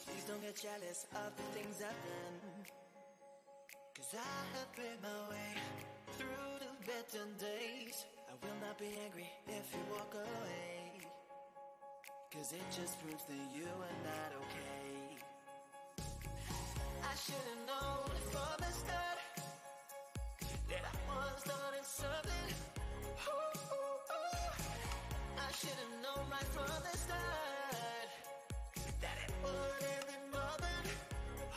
Please don't get jealous of the things I've done, 'cause I have made my way through the better days. I will not be angry if you walk away, 'cause it just proves that you are not okay. I should've known from the start that I was starting something. Ooh, ooh, ooh. I should've known right from the start that it would end in more than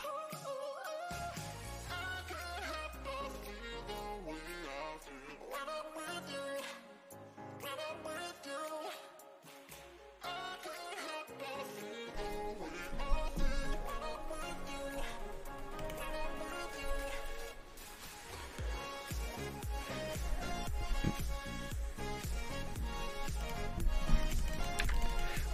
ooh, ooh, ooh. I can't help but feel the way I feel when I'm with you, when I'm with you. I can't help but feel the way I feel when I'm with you, when I'm with you.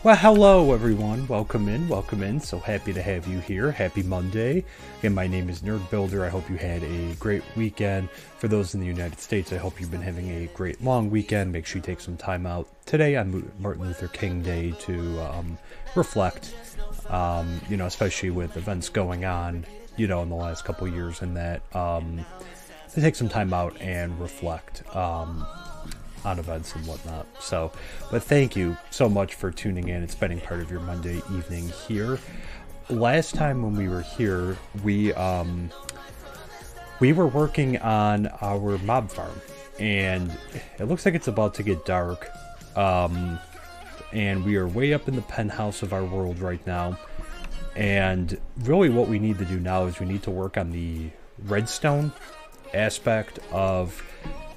Well, hello everyone. Welcome in, welcome in. So happy to have you here. Happy Monday. Again, my name is Nerd Builder. I hope you had a great weekend. For those in the United States, I hope you've been having a great long weekend. Make sure you take some time out today on Martin Luther King Day to reflect, especially with events going on, in the last couple of years, and that to take some time out and reflect on events and whatnot. But thank you so much for tuning in and spending part of your Monday evening here. Last time when we were here, we were working on our mob farm, and it looks like it's about to get dark, and we are way up in the penthouse of our world right now. And really what we need to do now is we need to work on the redstone aspect of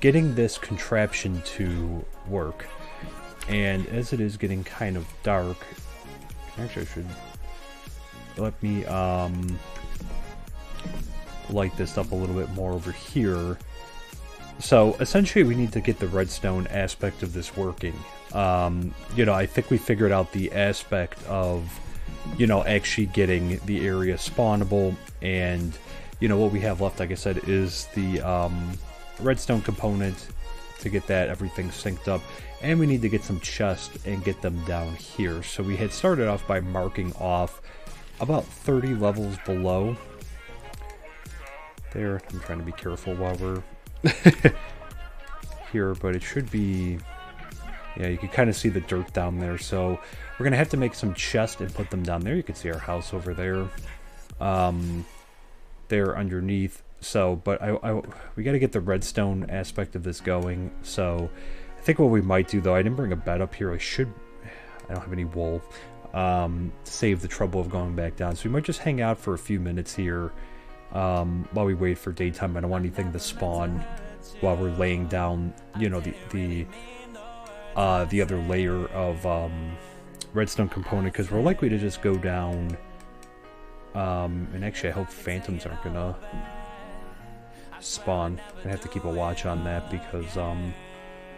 getting this contraption to work. And as it is getting kind of dark, actually I should let me light this up a little bit more over here. So essentially we need to get the redstone aspect of this working. I think we figured out the aspect of actually getting the area spawnable, and what we have left, like I said, is the redstone component to get that everything synced up, and we need to get some chests and get them down here. So we had started off by marking off about 30 levels below. There, I'm trying to be careful while we're here, but it should be, yeah, you can kind of see the dirt down there, so we're going to have to make some chests and put them down there. You can see our house over there, there underneath. So, but we got to get the redstone aspect of this going, so I think what we might do, though, I didn't bring a bed up here. I don't have any wool, to save the trouble of going back down, so we might just hang out for a few minutes here, while we wait for daytime. I don't want anything to spawn while we're laying down, you know, the other layer of redstone component, because we're likely to just go down. And actually, I hope phantoms aren't gonna spawn. I have to keep a watch on that because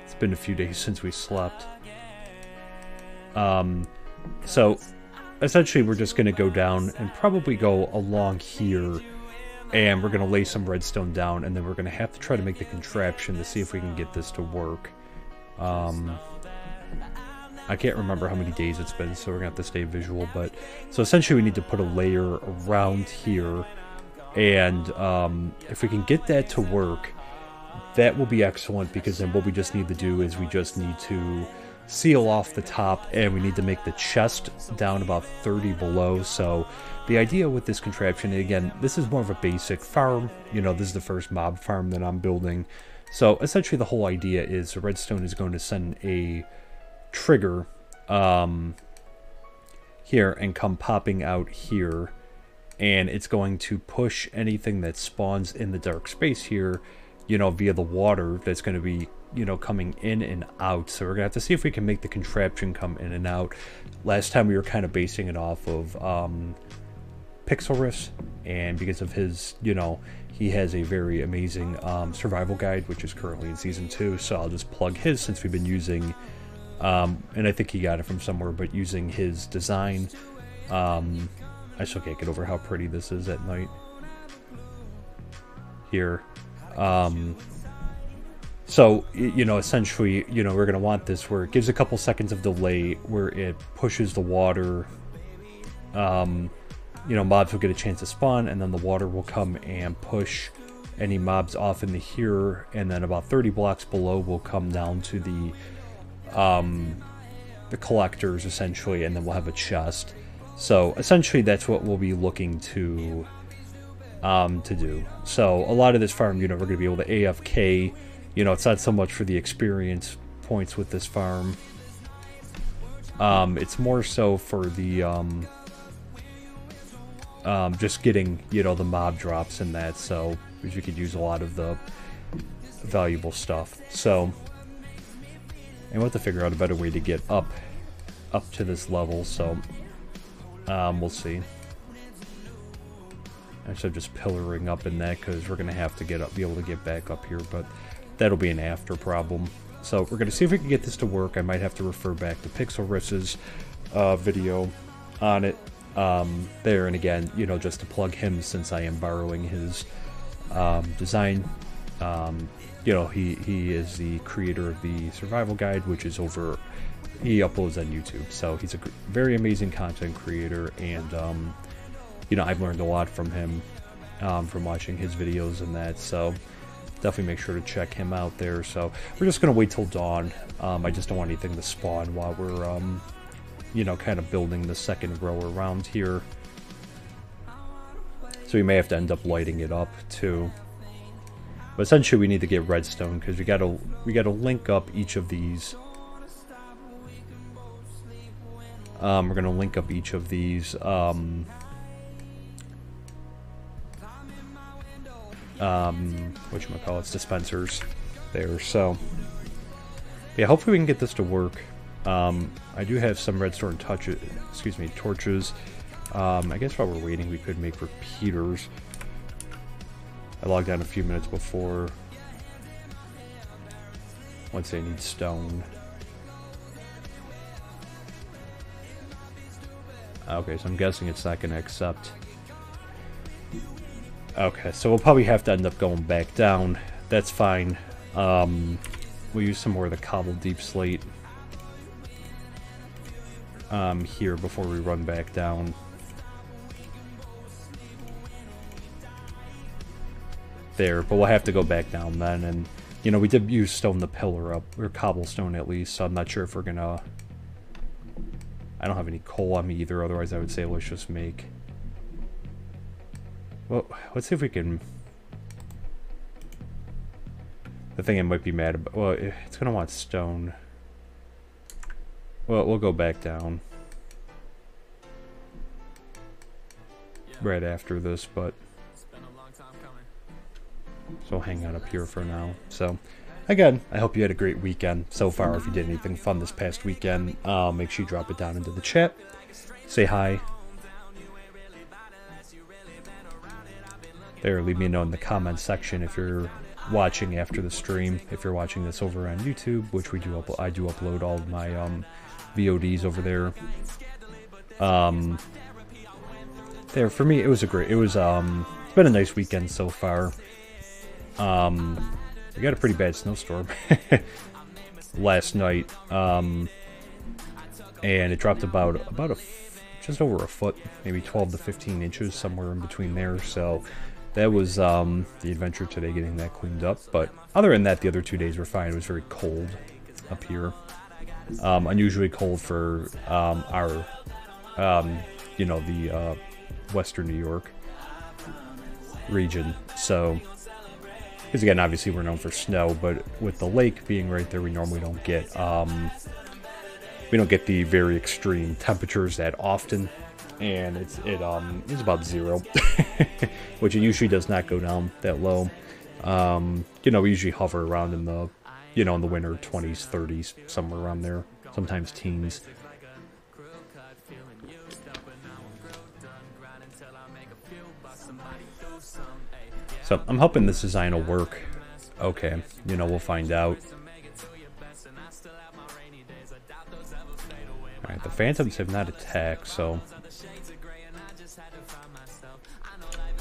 it's been a few days since we slept. So essentially, we're just gonna go down and probably go along here. And we're going to lay some redstone down, and then we're going to have to try to make the contraption to see if we can get this to work. I can't remember how many days it's been, so we're going to have to stay visual. But so essentially we need to put a layer around here, and if we can get that to work, that will be excellent, because then what we just need to do is we just need to seal off the top, and we need to make the chest down about 30 below. So the idea with this contraption, again, this is more of a basic farm, you know, this is the first mob farm that I'm building. So essentially the whole idea is the redstone is going to send a trigger here and come popping out here, and it's going to push anything that spawns in the dark space here, you know, via the water that's going to be, you know, coming in and out. So we're gonna have to see if we can make the contraption come in and out. Last time we were kind of basing it off of Pixel Riffs, and because of his, you know, he has a very amazing survival guide, which is currently in season 2, so I'll just plug his, since we've been using and I think he got it from somewhere, but using his design. I still can't get over how pretty this is at night here. So, you know, essentially, you know, we're going to want this where it gives a couple seconds of delay, where it pushes the water. You know, mobs will get a chance to spawn, and then the water will come and push any mobs off into here, and then about 30 blocks below will come down to the collectors, essentially, and then we'll have a chest. So, essentially, that's what we'll be looking to do. So, a lot of this farm, you know, we're going to be able to AFK. You know, it's not so much for the experience points with this farm. It's more so for the, just getting, you know, the mob drops and that, so, because you could use a lot of the valuable stuff. So, and we'll have to figure out a better way to get up to this level, so, we'll see. Instead of just pillaring up in that, because we're going to have to be able to get back up here, but that'll be an after problem. So we're going to see if we can get this to work. I might have to refer back to Pixel Riffs' video on it there. And again, you know, just to plug him, since I am borrowing his design. You know, he is the creator of the survival guide, which is over, he uploads on YouTube. So he's a very amazing content creator, and you know, I've learned a lot from him from watching his videos and that. So definitely make sure to check him out there. So we're just going to wait till dawn. I just don't want anything to spawn while we're, you know, kind of building the second row around here. So we may have to end up lighting it up too. But essentially we need to get redstone, because we gotta link up each of these. We're going to link up each of these whatchamacallits, dispensers there. So yeah, hopefully we can get this to work. I do have some redstone torches. I guess while we're waiting, we could make repeaters. I logged on a few minutes before. Once I need stone. Okay, so I'm guessing it's not going to accept. Okay, so we'll probably have to end up going back down. That's fine. We'll use some more of the cobbled deep slate here before we run back down. there, but we'll have to go back down then. And you know, we did use stone the pillar up, or cobblestone at least, so I'm not sure if we're gonna... I don't have any coal on me either, otherwise I would say let's just make... Well, let's see if we can... The thing I might be mad about... Well, it's gonna want stone. Well, we'll go back down right after this, but... So hang out up here for now. So, again, I hope you had a great weekend so far. If you did anything fun this past weekend, make sure you drop it down into the chat. Say hi. There, leave me a note in the comments section if you're watching after the stream. If you're watching this over on YouTube, which we do, I do upload all of my VODs over there. There, for me, it was a great. It was it's been a nice weekend so far. We got a pretty bad snowstorm last night, and it dropped about just over a foot, maybe 12 to 15 inches, somewhere in between there. So that was the adventure today, getting that cleaned up. But other than that, the other 2 days were fine. It was very cold up here, unusually cold for our, you know, the Western New York region. So. Because again, obviously we're known for snow, but with the lake being right there, we normally don't get the very extreme temperatures that often, and it's about 0, which it usually does not go down that low. You know, we usually hover around in the, you know, in the winter 20s, 30s, somewhere around there, sometimes teens. So, I'm hoping this design will work. Okay, you know, we'll find out. Alright, the phantoms have not attacked, so...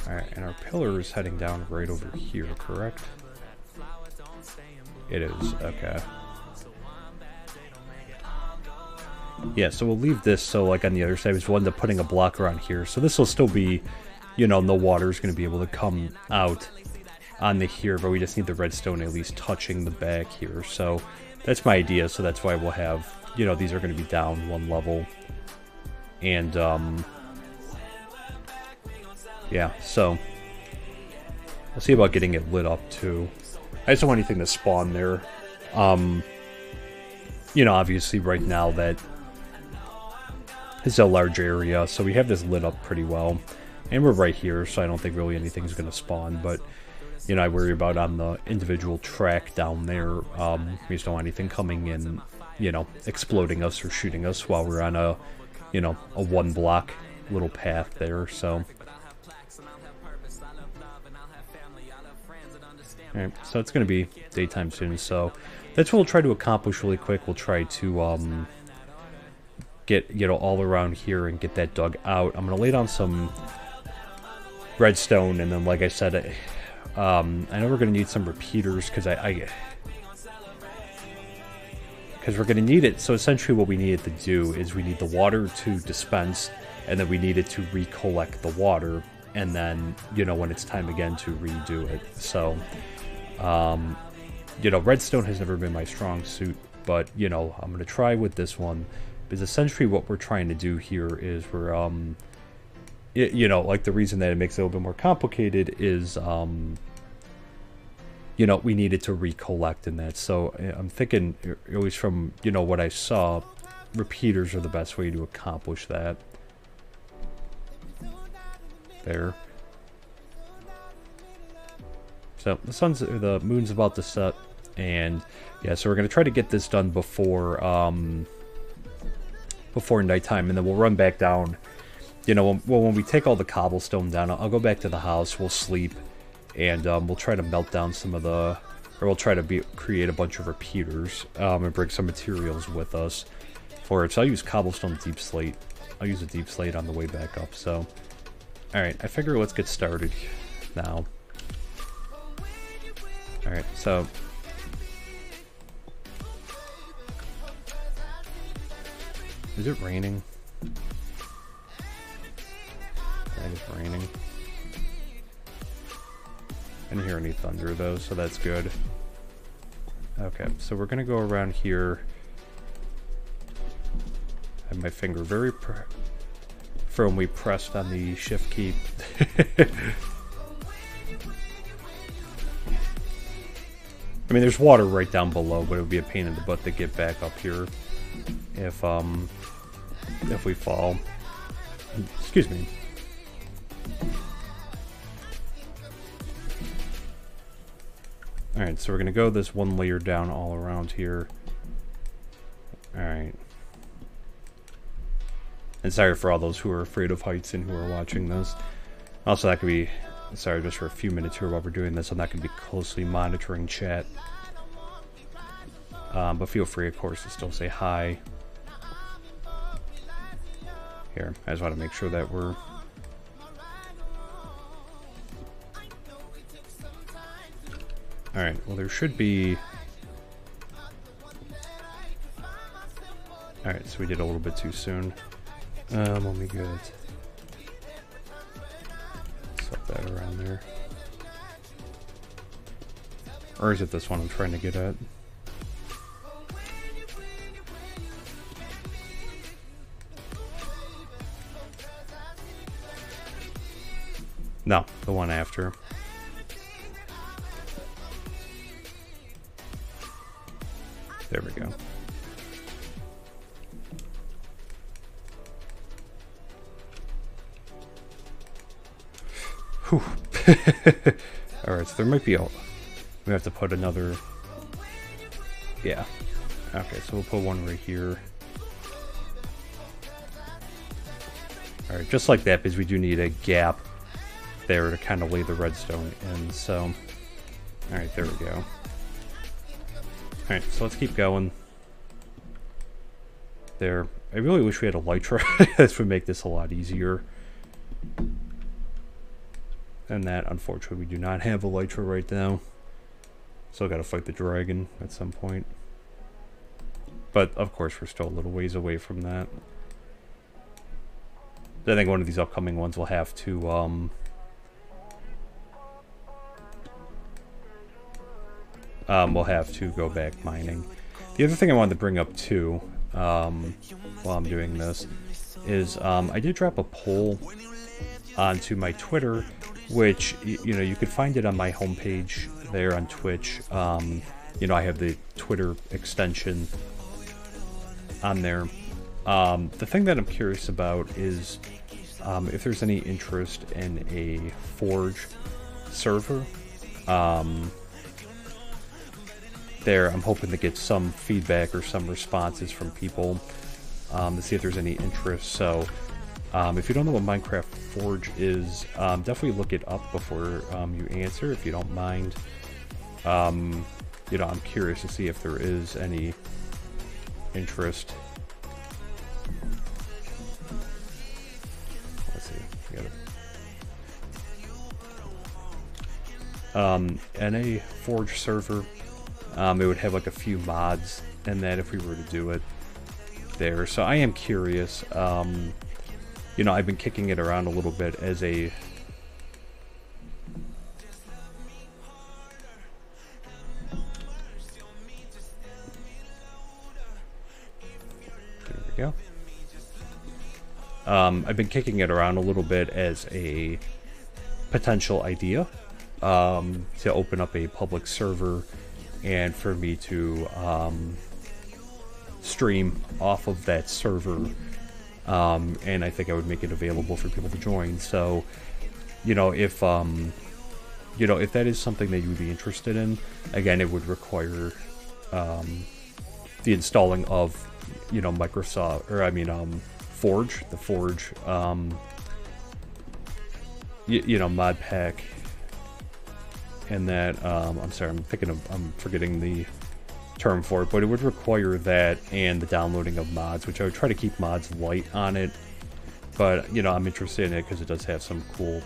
Alright, and our pillar is heading down right over here, correct? It is, okay. Yeah, so we'll leave this, so like on the other side, we just wanted to putting a block around here. So this will still be... You know, no water is going to be able to come out on the here, but we just need the redstone at least touching the back here. So that's my idea. So that's why we'll have, you know, these are going to be down 1 level. And, yeah, so we'll see about getting it lit up too. I just don't want anything to spawn there. You know, obviously right now that is a large area, so we have this lit up pretty well. And we're right here, so I don't think really anything's going to spawn, but, you know, I worry about on the individual track down there, we just don't want anything coming in, you know, exploding us or shooting us while we're on a, you know, a 1 block little path there, so. Alright, so it's going to be daytime soon, so that's what we'll try to accomplish really quick. We'll try to, get, you know, all around here and get that dug out. I'm going to lay down some... redstone, and then like I said, I know we're gonna need some repeaters because because we're gonna need it. So essentially what we needed to do is we need the water to dispense, and then we needed to recollect the water, and then, you know, when it's time again to redo it. So you know, redstone has never been my strong suit, but, you know, I'm gonna try with this one, because essentially what we're trying to do here is we're you know, like the reason that it makes it a little bit more complicated is, you know, we needed to recollect in that. So I'm thinking, at least from, you know, what I saw, repeaters are the best way to accomplish that. There. So the moon's about to set, and yeah, so we're gonna try to get this done before nighttime, and then we'll run back down. You know, when we take all the cobblestone down, I'll go back to the house, we'll sleep, and we'll try to melt down some of the... Or we'll try to create a bunch of repeaters, and bring some materials with us for it. So I'll use cobblestone deep slate. I'll use a deep slate on the way back up, so... Alright, I figure let's get started now. Alright, so... Is it raining? It is raining. I didn't hear any thunder though, so that's good. Okay, so we're gonna go around here. I have my finger very firmly pressed on the shift key. I mean, there's water right down below, but it would be a pain in the butt to get back up here if we fall. Excuse me. Alright, so we're gonna go this one layer down all around here. Alright. And sorry for all those who are afraid of heights and who are watching this. Also, that could be... Sorry, just for a few minutes here while we're doing this, I'm not going to be closely monitoring chat. But feel free, of course, to still say hi. Here, I just want to make sure that we're... Alright, well there should be... Alright, so we did a little bit too soon. Let me get... Set that around there. Or is it this one I'm trying to get at? No, the one after. There we go. Whew. Alright, so there might be a... We have to put another... Yeah. Okay, so we'll put one right here. Alright, just like that, because we do need a gap there to kind of lay the redstone in, so... Alright, there we go. Alright, so let's keep going. There. I really wish we had a elytra. This would make this a lot easier. And that, unfortunately, we do not have a elytra right now. Still gotta fight the dragon at some point. But, of course, we're still a little ways away from that. I think one of these upcoming ones will have to, we'll have to go back mining. The other thing I wanted to bring up, too, while I'm doing this, is, I did drop a poll onto my Twitter, which, you know, you could find it on my homepage there on Twitch. You know, I have the Twitter extension on there. The thing that I'm curious about is if there's any interest in a Forge server. There, I'm hoping to get some feedback or some responses from people to see if there's any interest. So, if you don't know what Minecraft Forge is, definitely look it up before you answer, if you don't mind. You know, I'm curious to see if there is any interest. Let's see. In a Forge server, it would have like a few mods and that if we were to do it there. So I am curious. You know, I've been kicking it around a little bit as a... There we go. I've been kicking it around a little bit as a potential idea to open up a public server and for me to stream off of that server. And I think I would make it available for people to join. So, you know, if that is something that you would be interested in, again, it would require the installing of, you know, Microsoft, or I mean, Forge, the Forge, you know, mod pack, and that, I'm sorry, I'm forgetting the term for it, but it would require that and the downloading of mods, which I would try to keep mods light on it, but, you know, I'm interested in it because it does have some cool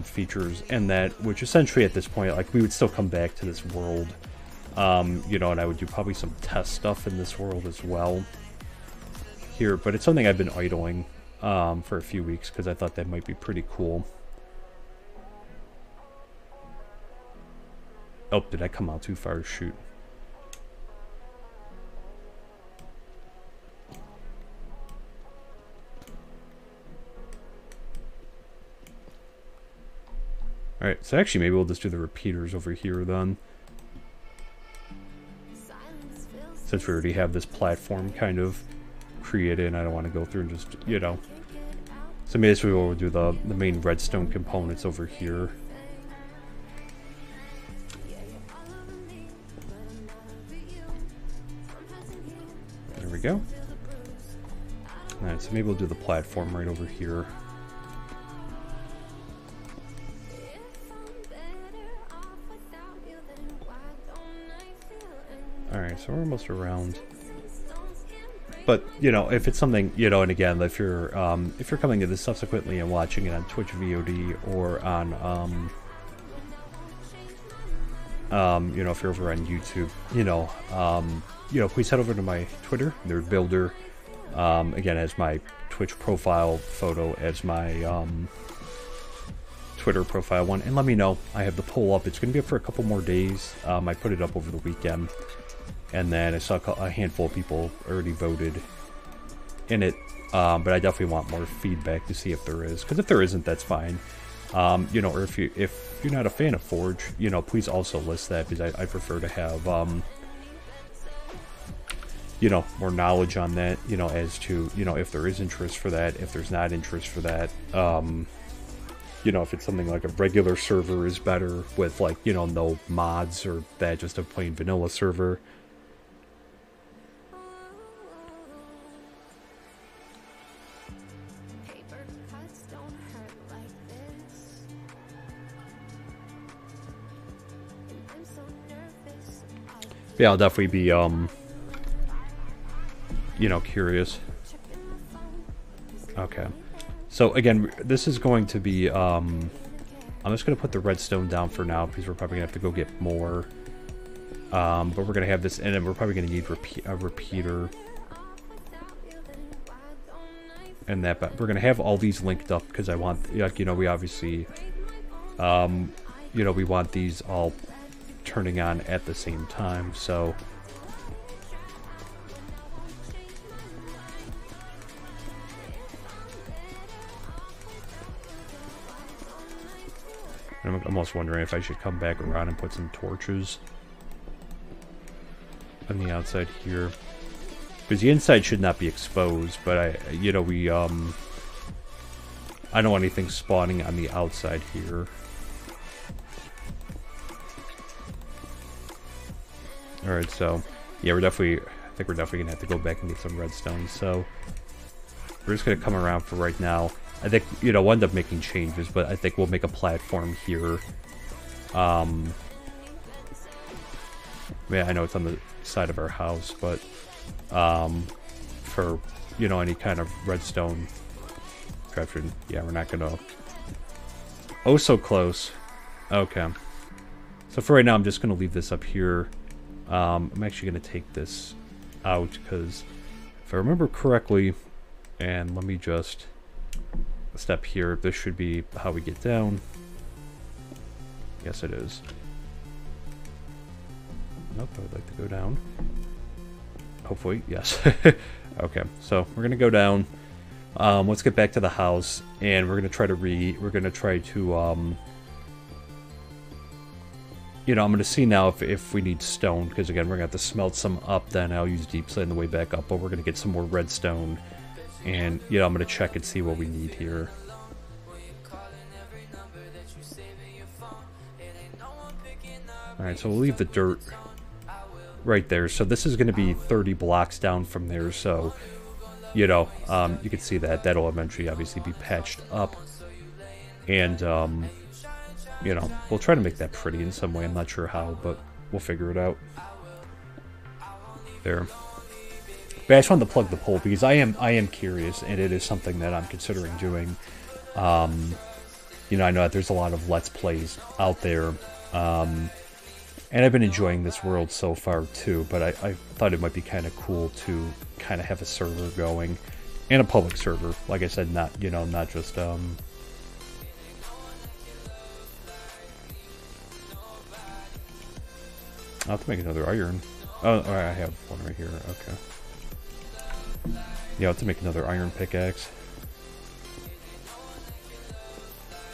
features, and that, which essentially at this point, like, we would still come back to this world, you know, and I would do probably some test stuff in this world as well here, but it's something I've been idling for a few weeks because I thought that might be pretty cool. Oh, did I come out too far? Shoot. Alright, so actually maybe we'll just do the repeaters over here then. Since we already have this platform kind of created, and I don't want to go through and just, you know. So maybe we'll do the main redstone components over here. There we go. Alright, so maybe we'll do the platform right over here. Alright, so we're almost around. But, you know, if it's something, you know, and again, if you're coming to this subsequently and watching it on Twitch VOD or on, you know, if you're over on YouTube, you know, please head over to my Twitter, Nerd Builder. Again, as my Twitch profile photo, as my, Twitter profile one, and let me know. I have the poll up. It's going to be up for a couple more days. I put it up over the weekend. And then I saw a handful of people already voted in it, but I definitely want more feedback to see if there is. Because if there isn't, that's fine. You know, or if you're not a fan of Forge, you know, please also list that, because I prefer to have you know, more knowledge on that. You know, as to, you know, if there is interest for that, if there's not interest for that. You know, if it's something like a regular server is better with, like, you know, no mods, or that, just a plain vanilla server. Yeah, I'll definitely be, you know, curious. Okay. So, again, this is going to be, I'm just going to put the redstone down for now, because we're probably going to have to go get more. But we're going to have this, and then we're probably going to need a repeater. And that, but we're going to have all these linked up, because I want, like, you know, we obviously, you know, we want these all turning on at the same time, so I'm almost wondering if I should come back around and put some torches on the outside here, because the inside should not be exposed, but you know, I don't want anything spawning on the outside here. Alright, so, yeah, I think we're definitely gonna have to go back and get some redstone, so we're just gonna come around for right now. I think, you know, we'll end up making changes, but I think we'll make a platform here. Yeah, I know it's on the side of our house, but, for, you know, any kind of redstone crafting, yeah, we're not gonna... Oh, so close. Okay. So for right now, I'm just gonna leave this up here. I'm actually going to take this out, because if I remember correctly, and let me just step here, this should be how we get down. Yes, it is. Nope, I would like to go down. Hopefully, yes. Okay, so we're going to go down. Let's get back to the house, and we're going to try to you know, I'm going to see now if we need stone, because again, we're going to have to smelt some up, then I'll use deep slate on the way back up, but we're going to get some more redstone, and, you know, I'm going to check and see what we need here. Alright, so we'll leave the dirt right there. So this is going to be 30 blocks down from there, so, you know, you can see that. That'll eventually obviously be patched up, and, you know, we'll try to make that pretty in some way. I'm not sure how, but we'll figure it out. There. But I just wanted to plug the poll, because I am curious, and it is something that I'm considering doing. You know, I know that there's a lot of Let's Plays out there, and I've been enjoying this world so far too, but I thought it might be kind of cool to kind of have a server going, and a public server, like I said, not, you know, not just, I'll have to make another iron. Oh, alright, I have one right here. Okay. Yeah, I'll have to make another iron pickaxe.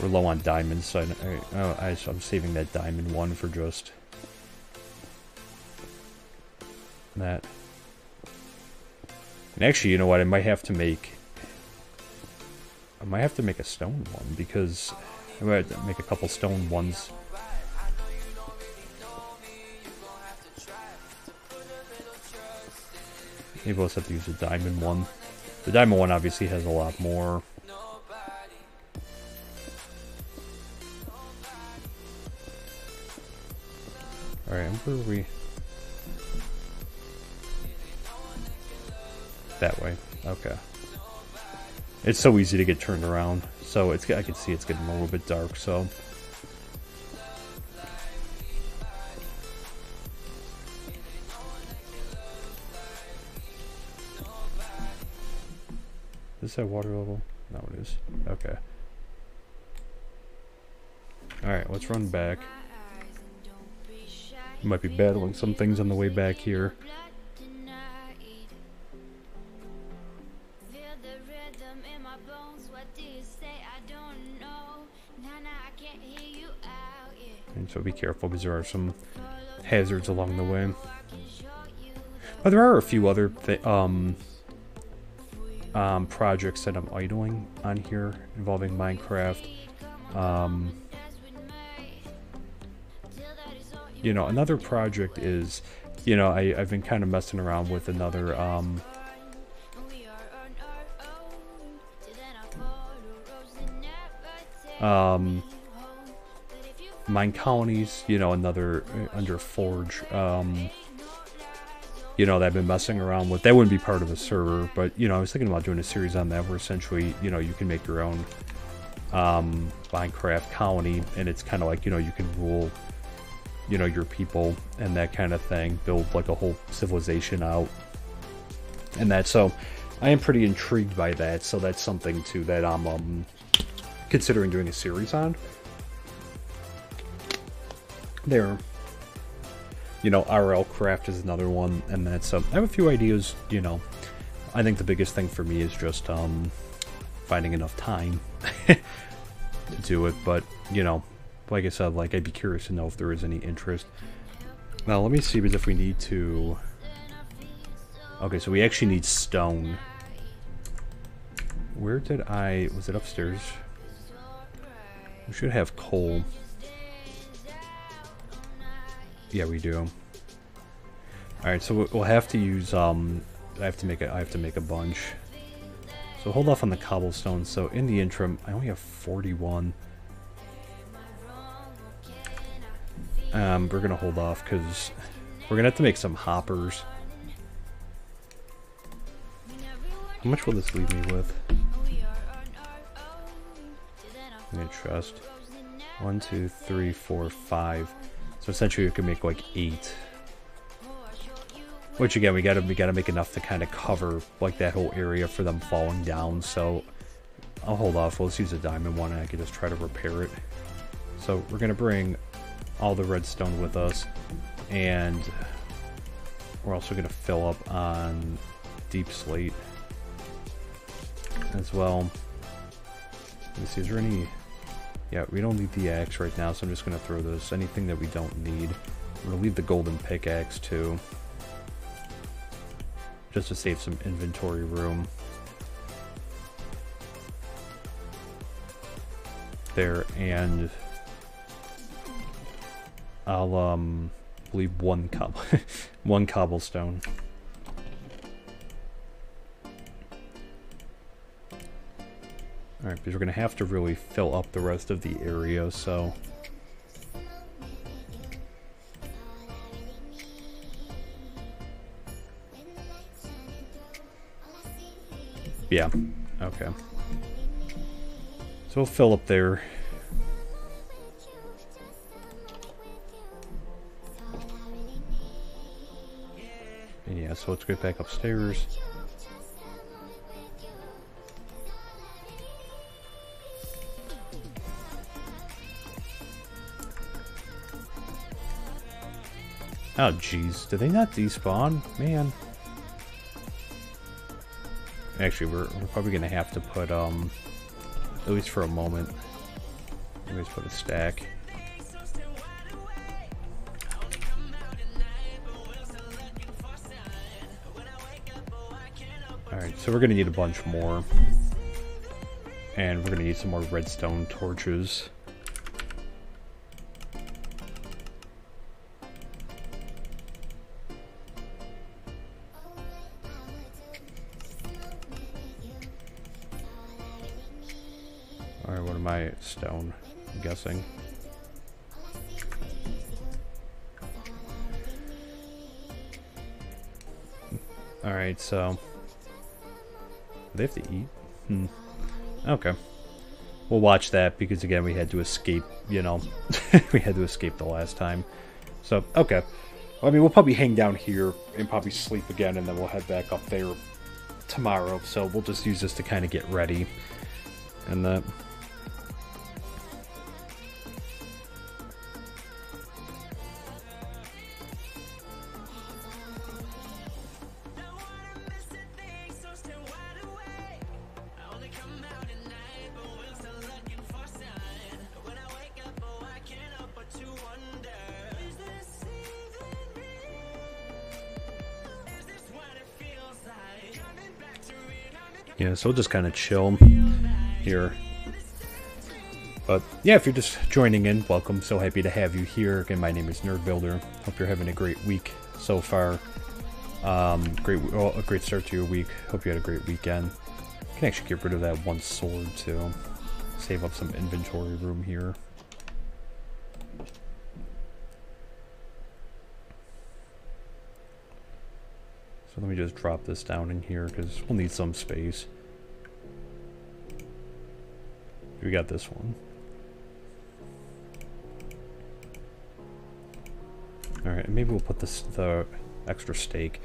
We're low on diamonds, so I'm saving that diamond one for just that. And actually, you know what? I might have to make a stone one, because I might have to make a couple stone ones. Maybe we'll just have to use a diamond one. The diamond one obviously has a lot more. Alright, where are we? That way. Okay. It's so easy to get turned around. So it's, I can see it's getting a little bit dark, so. Is that water level? No, it is. Okay. Alright, let's run back. Might be battling some things on the way back here. And so be careful, because there are some hazards along the way. But there are a few other projects that I'm idling on here involving Minecraft. You know, another project is, you know, I've been kind of messing around with another mine colonies, you know, another under Forge, you know, that I've been messing around with. That wouldn't be part of a server, but, you know, I was thinking about doing a series on that where essentially, you know, you can make your own Minecraft colony, and it's kind of like, you know, you can rule, you know, your people and that kind of thing, build like a whole civilization out and that. So I am pretty intrigued by that, so that's something too that I'm considering doing a series on. There, you know, RL Craft is another one, and that's I have a few ideas. You know, I think the biggest thing for me is just finding enough time to do it. But, you know, like I said, like, I'd be curious to know if there is any interest. Now let me see, because if we need to, okay, so we actually need stone. Where did was it upstairs? We should have coal. Yeah, we do. Alright, so we'll have to use, I have to make a bunch. So hold off on the cobblestone. So in the interim, I only have 41. We're gonna hold off, because we're gonna have to make some hoppers. How much will this leave me with? I'm gonna trust. 1, 2, 3, 4, 5. So essentially, we can make like 8. Which again, we gotta make enough to kind of cover like that whole area for them falling down. So I'll hold off. Let's use a diamond one, and I can just try to repair it. So we're gonna bring all the redstone with us, and we're also gonna fill up on deep slate as well. Let me see. Is there any? Yeah, we don't need the axe right now, so I'm just going to throw this. Anything that we don't need. I'm going to leave the golden pickaxe, too. Just to save some inventory room. There, and I'll, leave one cobblestone. Alright, because we're going to have to really fill up the rest of the area, so... Yeah, okay. So we'll fill up there. And yeah, so let's get back upstairs. Oh, jeez. Did they not despawn? Man. Actually, we're probably going to have to put, at least for a moment, maybe let's put a stack. Alright, so we're going to need a bunch more. And we're going to need some more redstone torches. Alright, what am I? Stone, I'm guessing. Alright, so... they have to eat? Okay. We'll watch that because, again, we had to escape, you know. We had to escape the last time. So, okay. I mean, we'll probably hang down here and probably sleep again, and then we'll head back up there tomorrow. So we'll just use this to kind of get ready. And that... yeah, so we'll just kind of chill here. But yeah, if you're just joining in, welcome. So happy to have you here. Again, my name is NerdBuilder. Hope you're having a great week so far. A great start to your week. Hope you had a great weekend. You can actually get rid of that one sword too. Save up some inventory room here. So let me just drop this down in here because we'll need some space. We got this one. Alright, maybe we'll put the extra steak.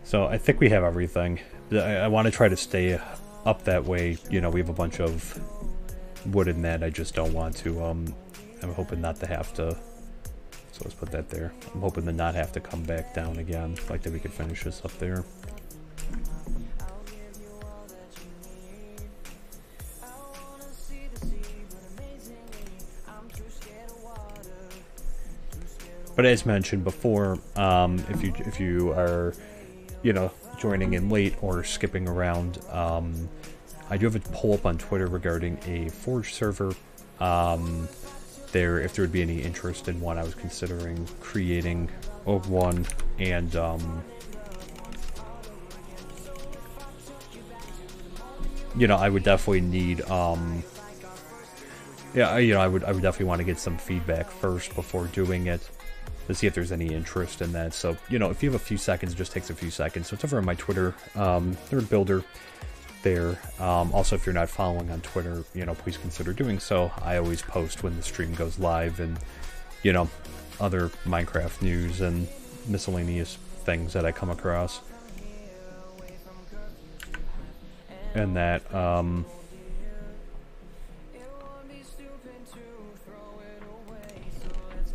So I think we have everything. I want to try to stay up that way. You know, we have a bunch of wood in that. I just don't want to, I'm hoping not to have to. So let's put that there. I'm hoping to not have to come back down again. Like that we could finish this up there. But as mentioned before, if you are, you know, joining in late or skipping around, I do have a poll up on Twitter regarding a Forge server. If there would be any interest in one, I was considering creating one, and you know, I would definitely need yeah, you know, I would definitely want to get some feedback first before doing it to see if there's any interest in that. So, you know, if you have a few seconds, it just takes a few seconds. So it's over on my Twitter, NerdBuilder. There. Also, if you're not following on Twitter, you know, please consider doing so. I always post when the stream goes live and, you know, other Minecraft news and miscellaneous things that I come across. And that,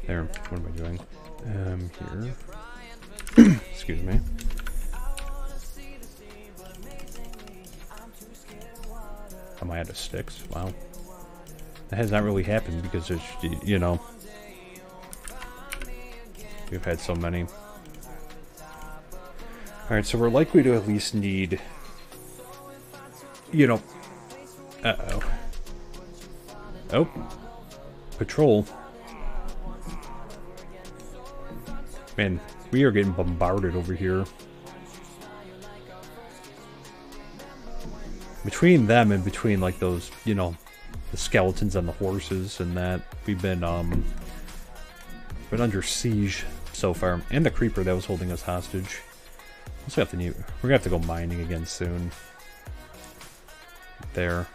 there, what am I doing? Here. Excuse me. Am I out of sticks? Wow. That has not really happened because there's, you know, we've had so many. Alright, so we're likely to at least need, you know, uh-oh. Oh. Patrol. Man, we are getting bombarded over here. Between them and between, like, those, you know, the skeletons on the horses and that, we've been under siege so far. And the creeper that was holding us hostage. Also have to we're gonna have to go mining again soon. There.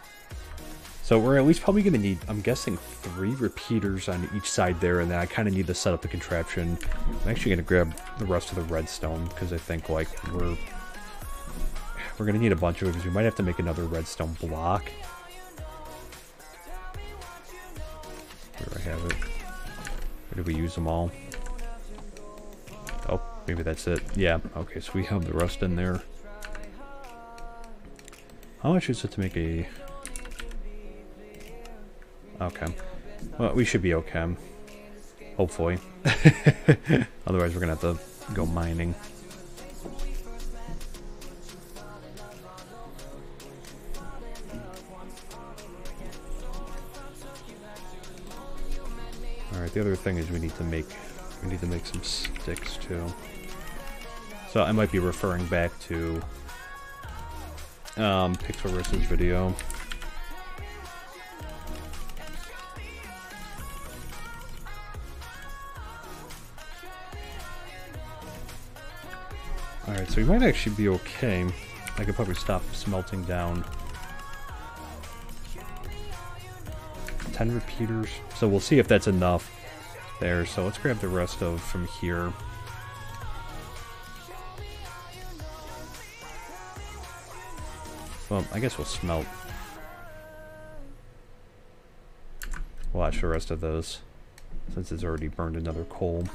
So we're at least probably gonna need, I'm guessing, 3 repeaters on each side there, and then I kind of need to set up the contraption. I'm actually gonna grab the rest of the redstone, because I think, like, we're going to need a bunch of it, because we might have to make another redstone block. Here I have it. Or did we use them all? Maybe that's it. Yeah, okay, so we have the rust in there. How much is it to make a... Okay. Well, we should be okay. Hopefully. Otherwise, we're gonna have to go mining. Alright, the other thing is we need to make some sticks too. So I might be referring back to Pixelris's video. Alright, so we might actually be okay. I could probably stop smelting down 10 repeaters. So we'll see if that's enough there. So let's grab the rest of from here. Well, I guess we'll smelt. Watch the rest of those, since it's already burned another coal.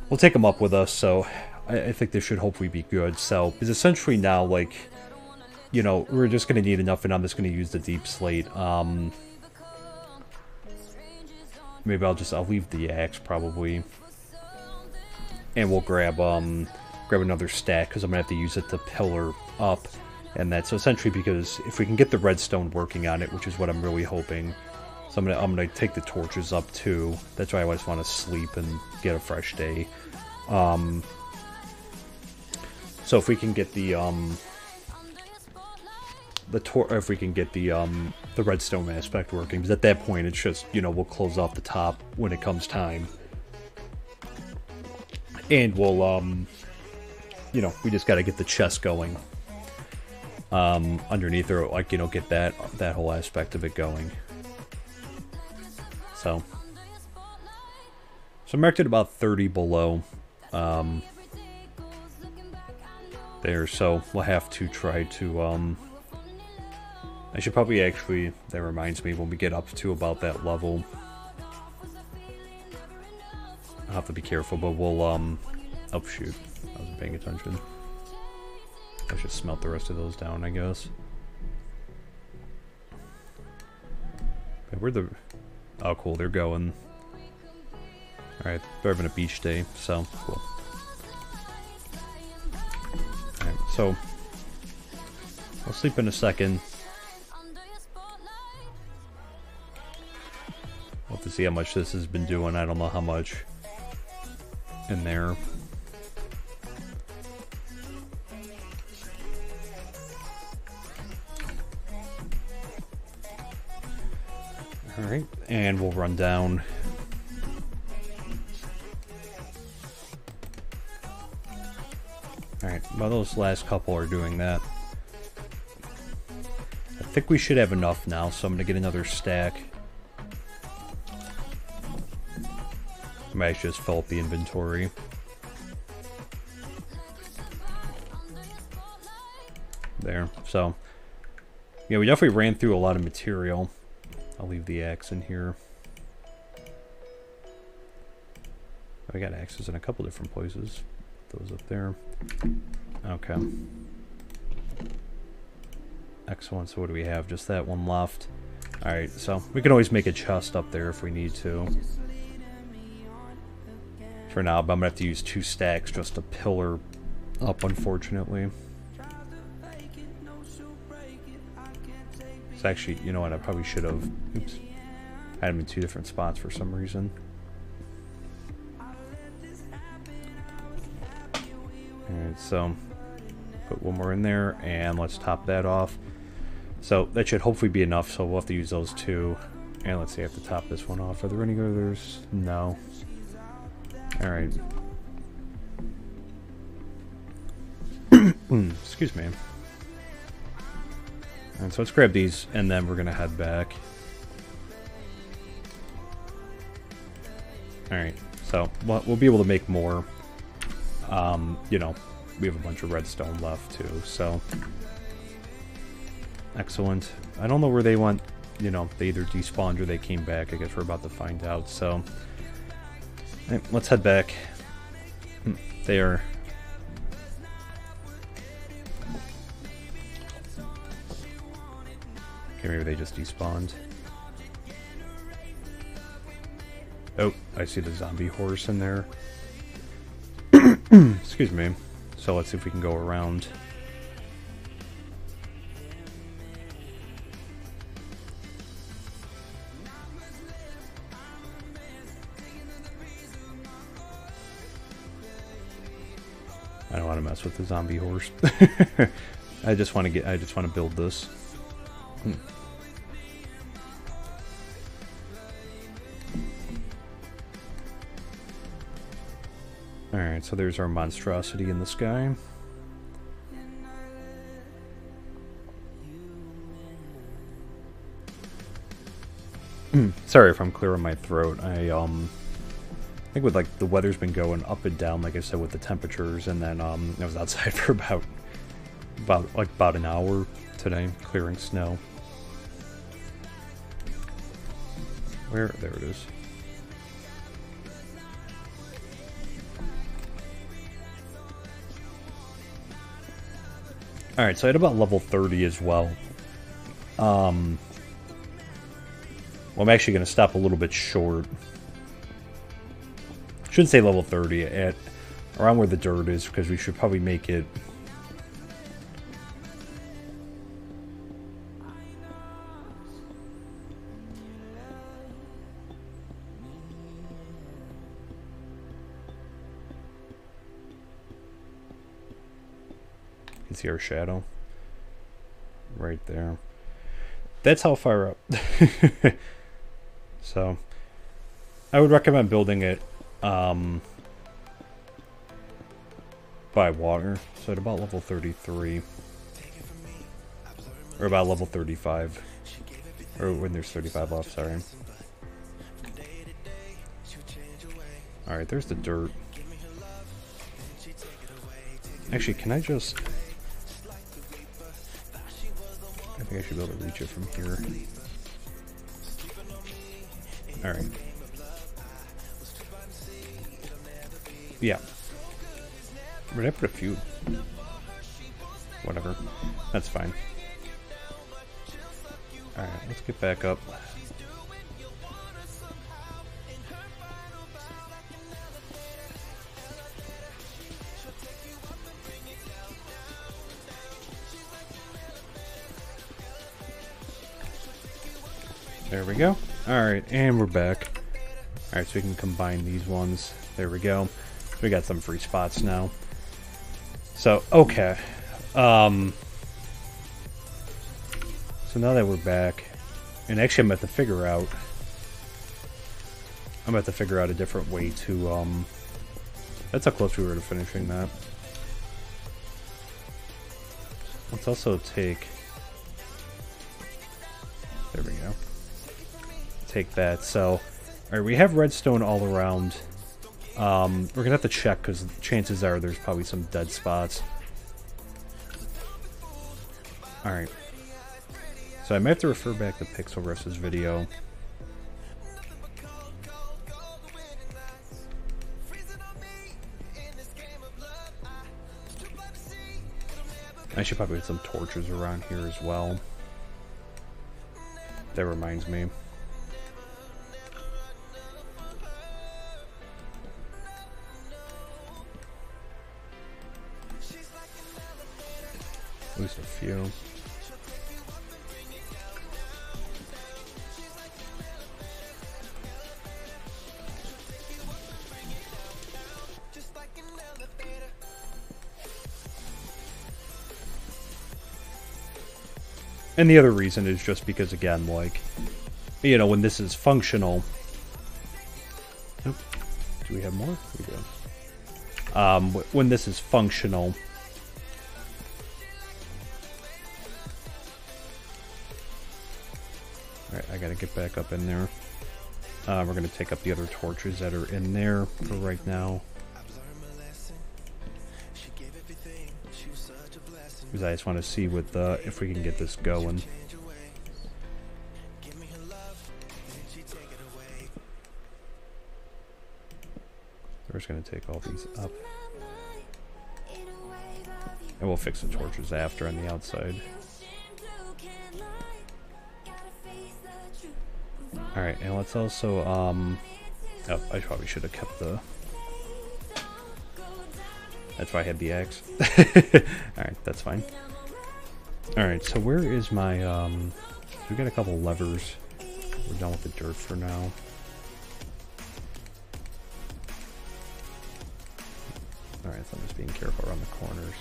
We'll take them up with us, so I think this should hopefully be good. So, because essentially now, like, you know, we're just going to need enough, and I'm just going to use the deep slate. Maybe I'll leave the axe, probably. And we'll grab another stack, because I'm going to have to use it to pillar up. And that's essentially because if we can get the redstone working on it, which is what I'm really hoping. So I'm gonna take the torches up too. That's why I just want to sleep and get a fresh day. So if we can get the redstone aspect working, because at that point it's just, you know, we'll close off the top when it comes time, and we'll you know, we just got to get the chest going underneath, or like, you know, get that whole aspect of it going. So I marked it about 30 below there, so we'll have to try to I should probably actually, that reminds me, when we get up to about that level, I'll have to be careful, but we'll oh shoot, I wasn't paying attention. I should smelt the rest of those down, I guess. Okay, where'd the... Oh, cool, they're going. Alright, they're having a beach day, so cool. Alright, so I'll sleep in a second. We'll have to see how much this has been doing. I don't know how much in there. Alright, and we'll run down. Alright, well, those last couple are doing that. I think we should have enough now, so I'm going to get another stack. I might just fill up the inventory. There, so yeah, we definitely ran through a lot of material. I'll leave the axe in here. I got axes in a couple different places. Those up there. Okay. Excellent. So what do we have? Just that one left. Alright, so we can always make a chest up there if we need to. For now, but I'm going to have to use 2 stacks just to pillar up, unfortunately. It's actually, you know what, I probably should have, oops, had them in 2 different spots for some reason. Alright, so put one more in there, and let's top that off. So that should hopefully be enough, so we'll have to use those 2. And let's see, I have to top this one off. Are there any others? No. Alright. Excuse me. And so let's grab these, and then we're going to head back. Alright, so we'll be able to make more. You know, we have a bunch of redstone left, too, so... Excellent. I don't know where they went. You know, they either despawned or they came back. I guess we're about to find out, so... Right, let's head back. there. Okay, maybe they just despawned. Oh, I see the zombie horse in there. Excuse me. So let's see if we can go around. I don't want to mess with the zombie horse. I just want to build this. Alright, so there's our monstrosity in the sky. Sorry if I'm clearing my throat. I think with like the weather's been going up and down, like I said, with the temperatures, and then I was outside for about an hour today clearing snow. Where? There it is. Alright, so I had about level 30 as well. Well, I'm actually going to stop a little bit short. Shouldn't say level 30, at around where the dirt is, because we should probably make it... You can see our shadow right there. That's how far up. So I would recommend building it by water. So at about level 33, or about level 35, or when there's 35 left, sorry. Alright, there's the dirt. Actually, can I just... I think I should be able to reach it from here. Alright. Yeah. Where did I put a few? Whatever. That's fine. Alright, let's get back up. There we go. Alright, and we're back. Alright, so we can combine these ones. There we go. We got some free spots now. So, okay. So now that we're back, and actually I'm going to figure out a different way to, that's how close we were to finishing that. Let's also take, there we go. Take that. So, alright, we have redstone all around. We're gonna have to check, because chances are there's probably some dead spots. Alright. So I might have to refer back to Pixel Rush's video. I should probably put some torches around here as well. That reminds me. At least a few. And the other reason is just because, again, like, you know, when this is functional... Oh, do we have more? We do. When this is functional... Alright, I gotta get back up in there. We're gonna take up the other torches that are in there for right now. Because I just want to see with if we can get this going. We're just going to take all these up. And we'll fix the torches after on the outside. Alright, and let's also, oh, I probably should have kept the... That's why I had the axe. Alright, that's fine. Alright, so where is my, we got a couple levers. We're done with the dirt for now. Alright, so I'm just being careful around the corners.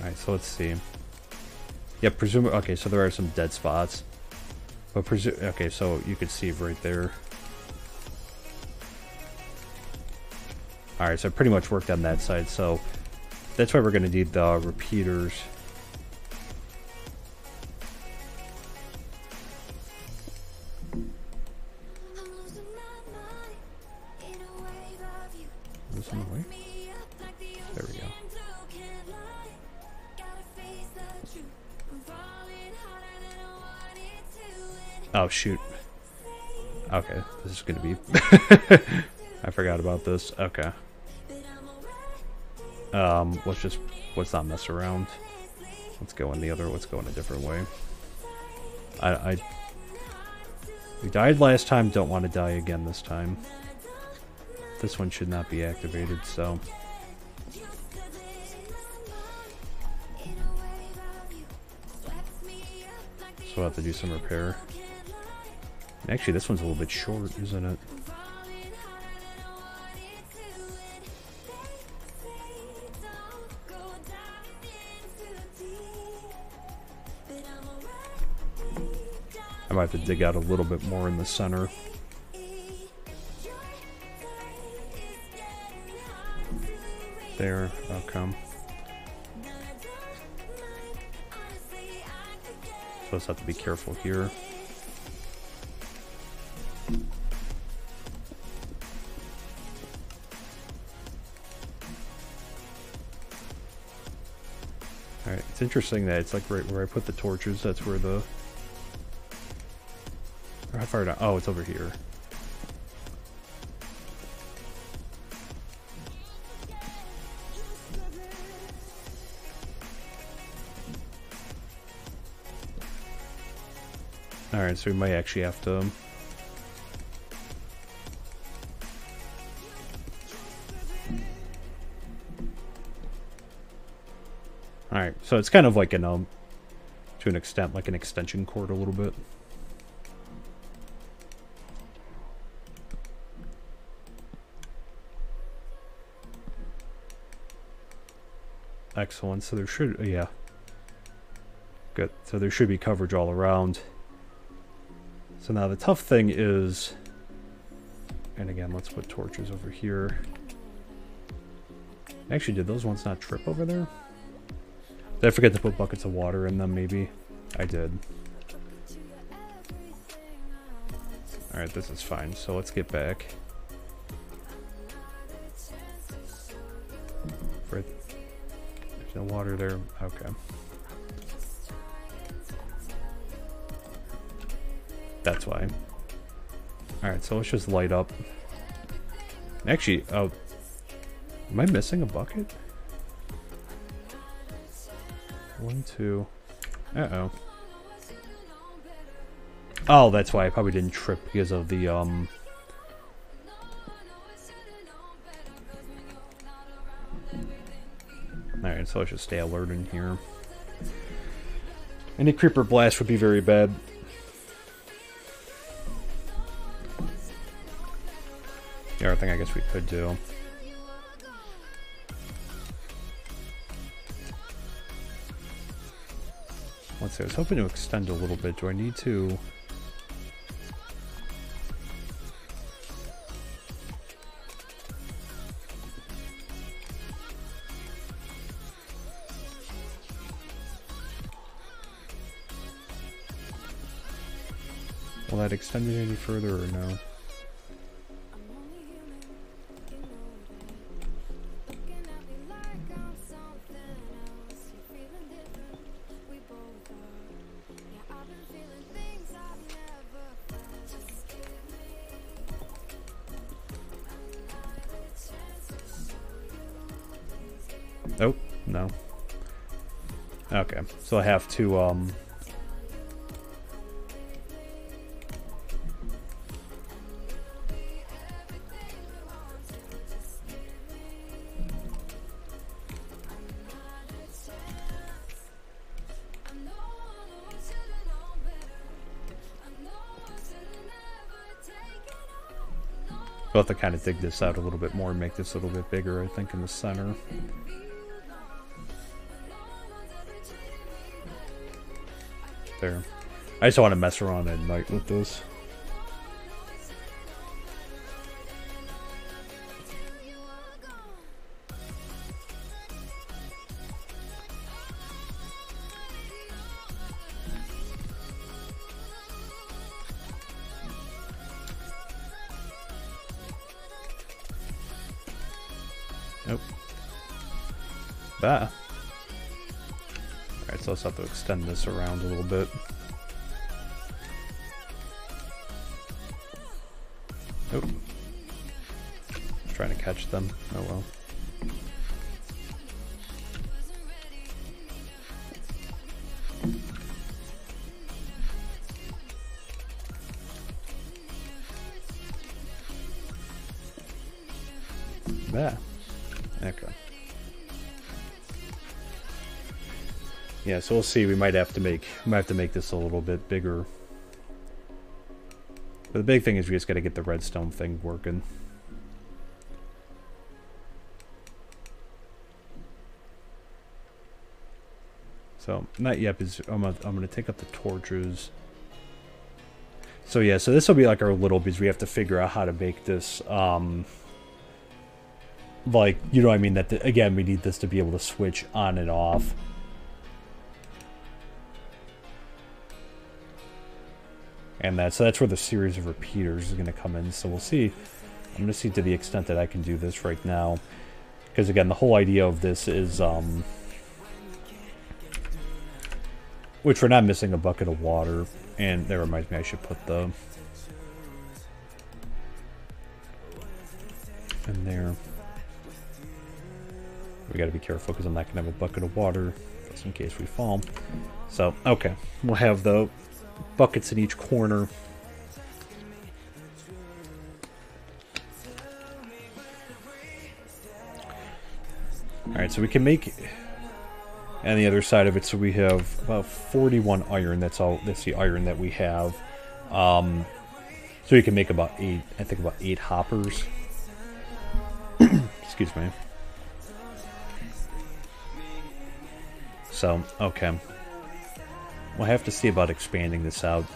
Alright, so let's see. Yeah, presumably, okay, so there are some dead spots. But okay, so you could see right there. Alright, so I pretty much worked on that side, so that's why we're going to need the repeaters. Is this in the way? There we go. Oh, shoot. Okay, this is going to be... I forgot about this. Okay. Let's not mess around. Let's go in the other, let's go in a different way. We died last time, don't want to die again this time. This one should not be activated, so... So we'll have to do some repair. Actually, this one's a little bit short, isn't it? I might have to dig out a little bit more in the center. There, okay. So let's have to be careful here. Alright, it's interesting that it's like right where I put the torches, that's where the... Or how far down? Oh, it's over here. Alright, so we might actually have to... Alright, so it's kind of like an, to an extent, like an extension cord a little bit. Excellent, so there should, yeah. Good, so there should be coverage all around. So now the tough thing is, and again, let's put torches over here. Actually, did those ones not trip over there? Did I forget to put buckets of water in them, maybe? I did. Alright, this is fine, so let's get back. There's no water there, okay. That's why. Alright, so let's just light up. Actually, oh, am I missing a bucket? 1, 2. Uh-oh. Oh, that's why I probably didn't trip because of the, Alright, so let's just stay alert in here. Any creeper blast would be very bad. The other thing I guess we could do. Let's see, I was hoping to extend a little bit. Do I need to... Will that extend it any further or no? Oh, no. Okay, so I have to, we'll have to kind of dig this out a little bit more and make this a little bit bigger, I think, in the center. There. I just want to mess around at night with this. Nope. Alright, so let's have to extend this around a little bit. Nope. Just trying to catch them. Oh well. Yeah. Okay. Yeah, so we'll see. We might have to make this a little bit bigger. But the big thing is we just got to get the redstone thing working. So not yet. I'm gonna take up the torches. So yeah, so this will be like our little, because we have to figure out how to make this. Like, you know what I mean? That again, we need this to be able to switch on and off. And so that's where the series of repeaters is going to come in. So we'll see. I'm going to see to the extent that I can do this right now. Because again, the whole idea of this is, which we're not missing a bucket of water. And that reminds me, I should put the in there. We got to be careful because I'm not going to have a bucket of water just in case we fall. So, okay. We'll have the buckets in each corner. Alright, so we can make on the other side of it, so we have about 41 iron. That's the iron that we have. So we can make about 8, I think about 8 hoppers. Excuse me. So, okay. We'll have to see about expanding this out.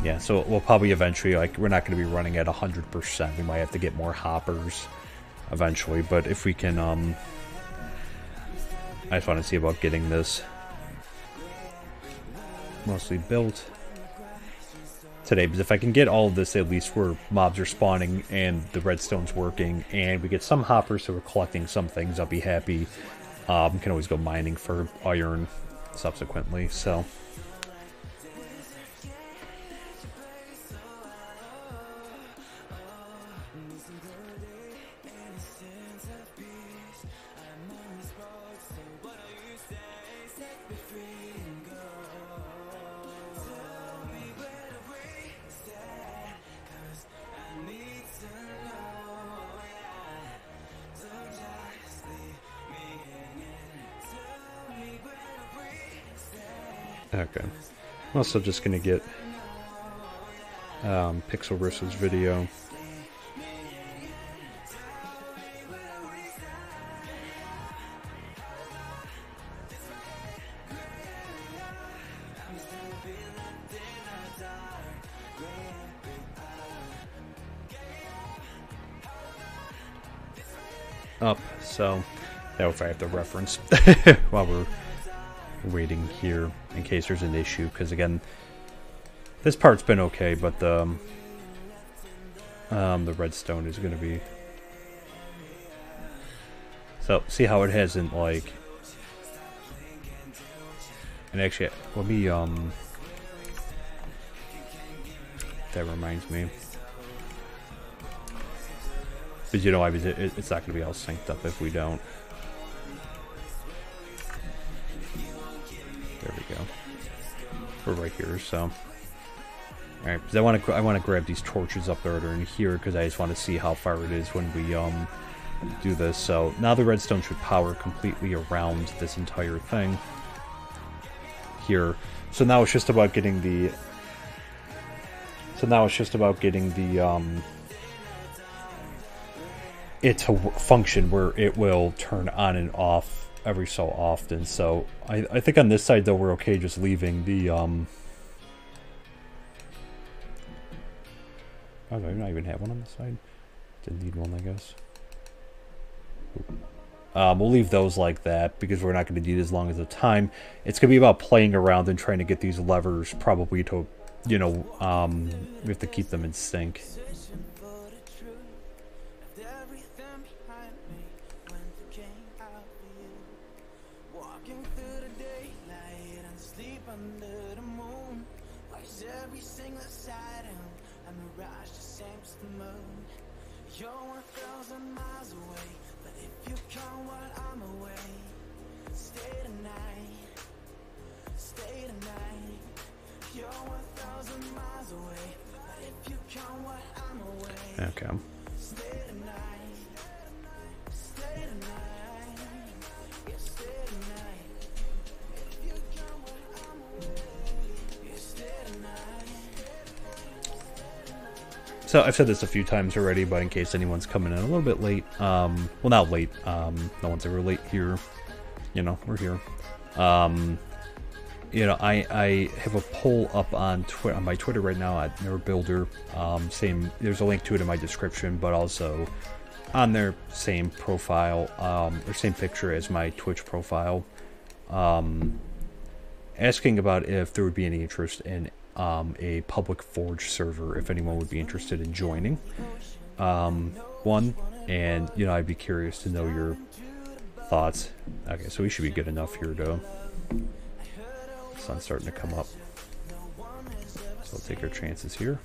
Yeah, so we'll probably eventually, like, we're not going to be running at 100%. We might have to get more hoppers eventually, but if we can, I just want to see about getting this mostly built today, because if I can get all of this at least where mobs are spawning and the redstone's working and we get some hoppers so we're collecting some things, I'll be happy. Can always go mining for iron subsequently, so okay. I'm also just gonna get Pixel versus video. Up, so now if I have to reference while we're waiting here in case there's an issue, because again, this part's been okay, but the redstone is going to be, so see how it hasn't, like, and actually let me that reminds me, Because, you know, I mean, it's not going to be all synced up if we don't. There we go. We're right here, so... Alright, because I want to grab these torches up there in here, because I just want to see how far it is when we, do this. So, now the redstone should power completely around this entire thing. Here. So now it's just about getting the... it to function where it will turn on and off every so often. So I think on this side though we're okay just leaving the oh do I not even have one on the side? Didn't need one, I guess. We'll leave those like that because we're not going to need as long as the time. It's going to be about playing around and trying to get these levers probably to, you know, we have to keep them in sync. You're 1,000 miles away, but if you come while I'm away, stay tonight, stay tonight. You're 1,000 miles away, but if you come while I'm away, okay. Stay tonight, stay tonight, yeah, stay tonight. If you come while I'm away, yeah, stay tonight. So I've said this a few times already, but in case anyone's coming in a little bit late, well, not late, no one's ever late here, you know, we're here. You know, I have a poll up on my Twitter right now at NerdBuilder. Same, there's a link to it in my description, but also on their same profile, or same picture as my Twitch profile, asking about if there would be any interest in a public Forge server, if anyone would be interested in joining one, and you know, I'd be curious to know your thoughts. Okay, so we should be good enough here to... Sun's starting to come up, so we'll take our chances here.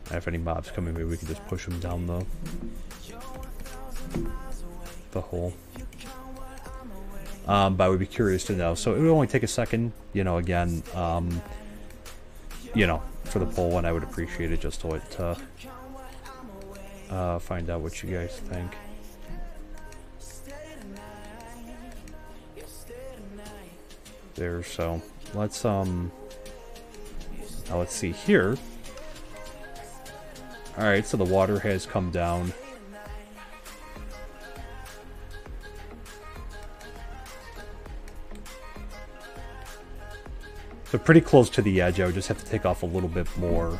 And if any mobs come in, maybe we can just push them down the hole. But I would be curious to know. So it would only take a second, you know, again, you know, for the poll, and I would appreciate it just to find out what you guys think. There, so let's now let's see here. Alright, so the water has come down. So pretty close to the edge. I would just have to take off a little bit more.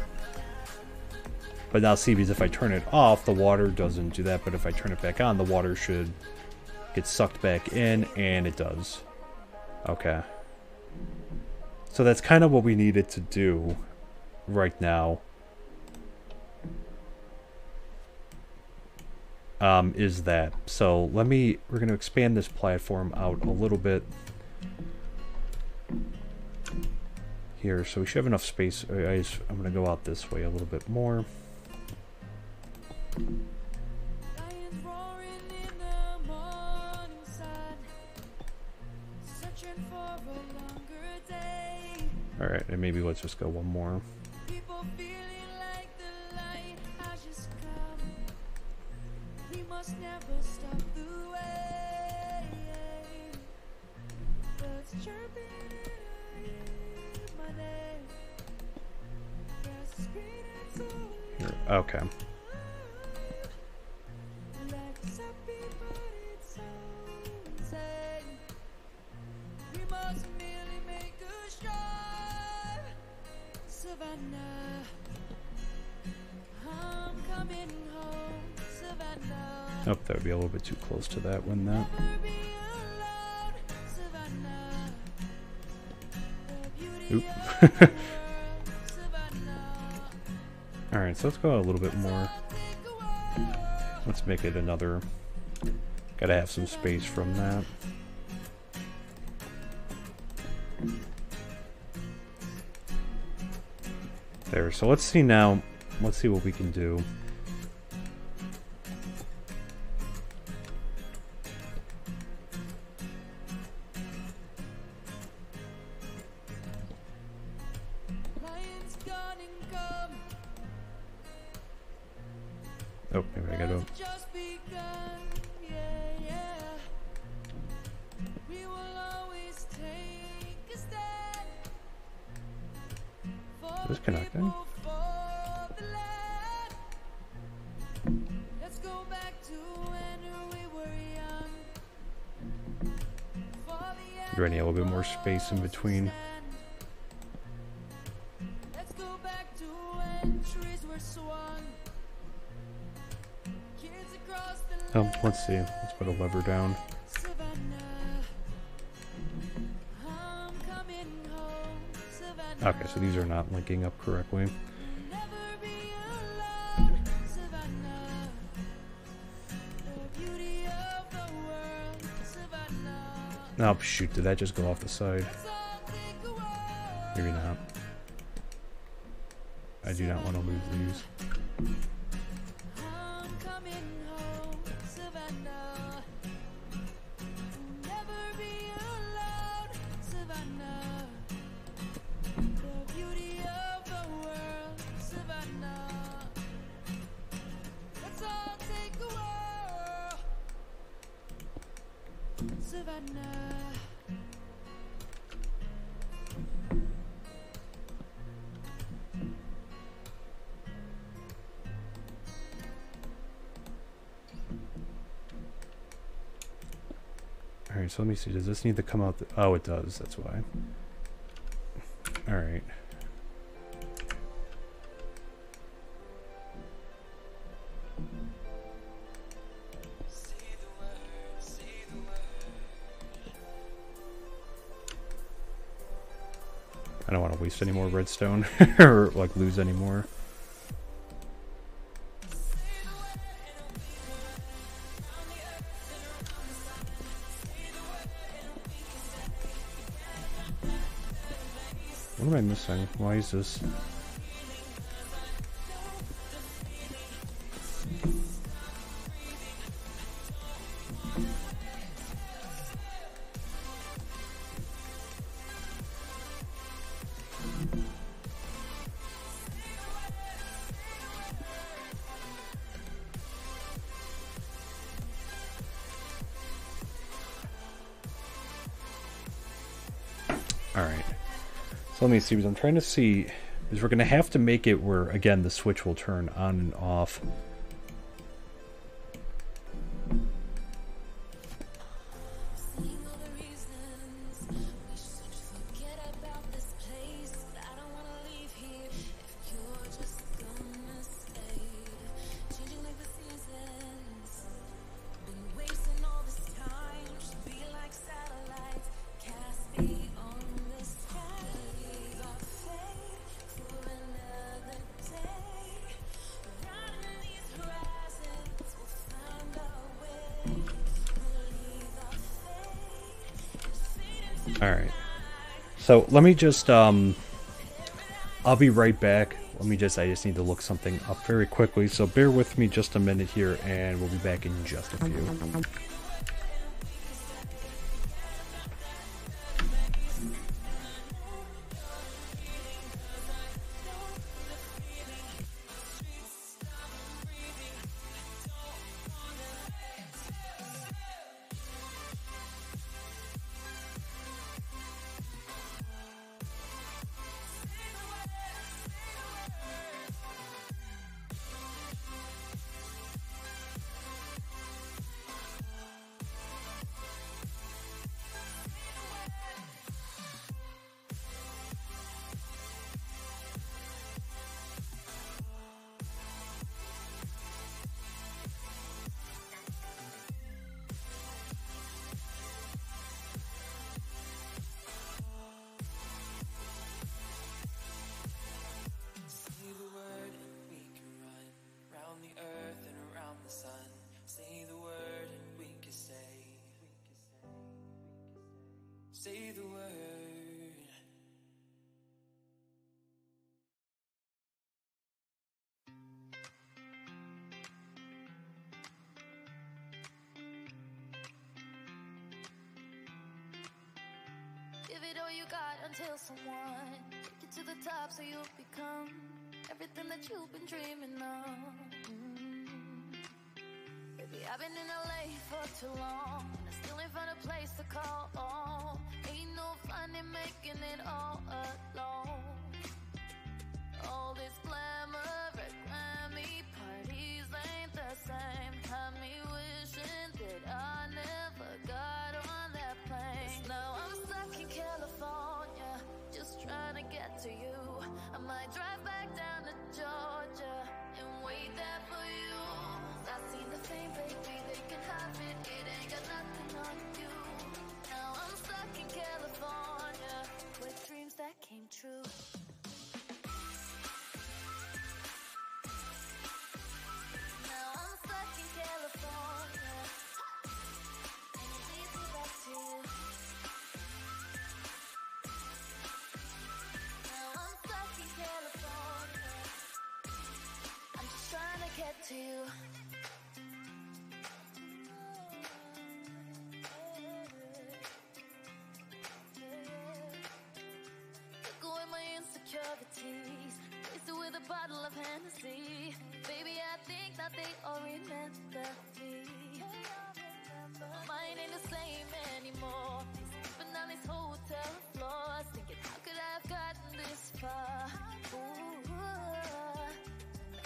But now see, because if I turn it off, the water doesn't do that. But if I turn it back on, the water should get sucked back in, and it does. Okay. So that's kind of what we needed to do right now. Is that. So we're going to expand this platform out a little bit here. So we should have enough space. I'm going to go out this way a little bit more. Alright, and maybe let's just go one more. Here, okay. Oh, that would be a little bit too close to that, wouldn't that? Oop. Alright, so let's go a little bit more. Let's make it another... Gotta have some space from that. There, so let's see now. Let's see what we can do. Oh, maybe I gotta. Is this connecting? Do I need a little bit more space in between? Oh, let's see. Let's put a lever down. Okay, so these are not linking up correctly. Oh, shoot, did that just go off the side? Maybe not. I do not want to lose these. Alright, so let me see. Does this need to come out? Oh, it does. That's why. Alright. I don't want to waste any more redstone or like lose any more. What am I missing? Why is this? Alright. So let me see, because I'm trying to see, is we're going to have to make it where, again, the switch will turn on and off. Alright. So let me just, I'll be right back. I just need to look something up very quickly. So bear with me just a minute here and we'll be back in just a few. Say the word. Give it all you got until someone take you to the top so you'll become everything that you've been dreaming of. Baby, I've been in LA for too long. I still ain't found a place to call home. Ain't no fun in making it all alone. All this glamour at Grammy parties ain't the same. Had me wishing that I never got on that plane. 'Cause now I'm stuck in California, just trying to get to you. I might drive back down to Georgia and wait there for you. 'Cause I seen the fame, baby, they can have it. It ain't got nothing on you. Now I'm stuck in California with dreams that came true. Now I'm stuck in California, and it leads me back to you. Now I'm stuck in California, I'm just trying to get to you. Took away my insecurities, replaced it with a bottle of Hennessy. Baby, I think that they all remember me. Mine ain't the same anymore. Sleeping on these hotel floors, thinking how could I have gotten this far? Ooh,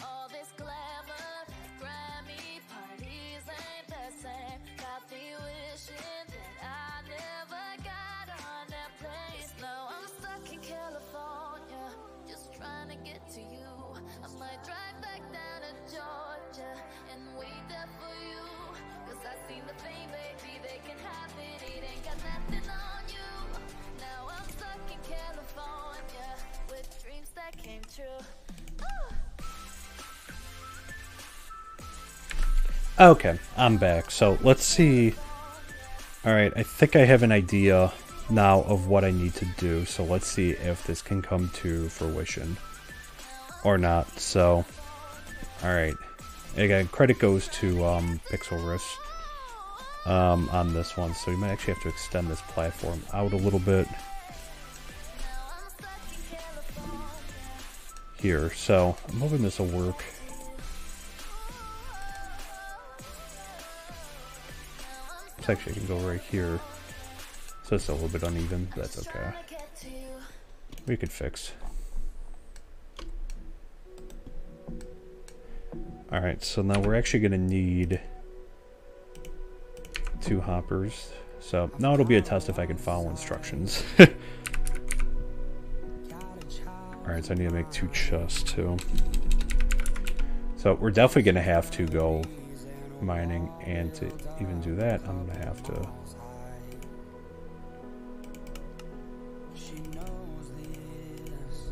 all this glamour, Grammy parties ain't the same. Got me wishing that I never got on that plane. Now I'm stuck in California, just trying to get to you. I might drive back down to Georgia and wait there for you. 'Cause I seen the fame, baby, they can have it. It ain't got nothing on you. Now I'm stuck in California with dreams that came true. Okay, I'm back. So let's see. Alright, I think I have an idea now of what I need to do. So let's see if this can come to fruition or not. So, alright. Again, credit goes to Pixel Riffs on this one. So you might actually have to extend this platform out a little bit here. So I'm hoping this will work. Actually, I can go right here. So it's a little bit uneven. That's okay. We could fix. Alright, so now we're actually going to need 2 hoppers. So now it'll be a test if I can follow instructions. Alright, so I need to make 2 chests too. So we're definitely going to have to go mining, and to even do that I'm gonna have to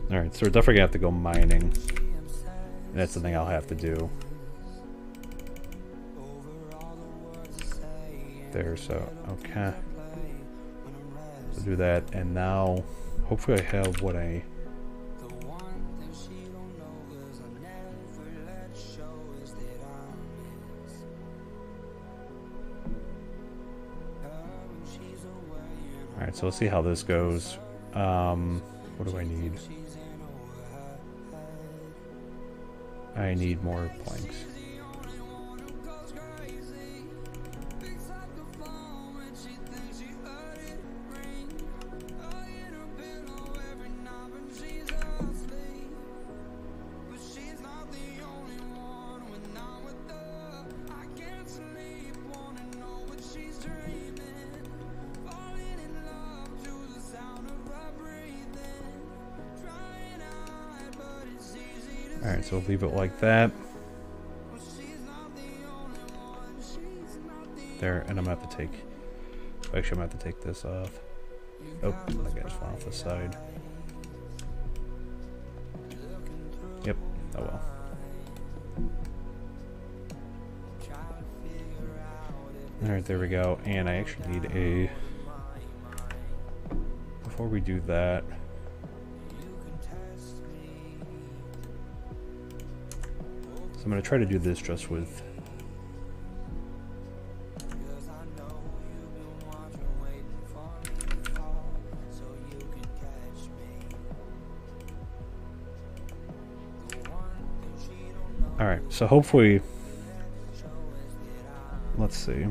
alright, so we're definitely gonna have to go mining, and that's the thing I'll have to do there. So okay, so do that, and now hopefully I have what I Alright, so let's see how this goes. What do I need? I need more planks. Alright, so we'll leave it like that. There, and I'm gonna have to take... Actually, I'm gonna have to take this off. Oh, I just went off the side. Yep, oh well. Alright, there we go. And I actually need a... Before we do that... I'm going to try to do this just with alright, so hopefully let's see.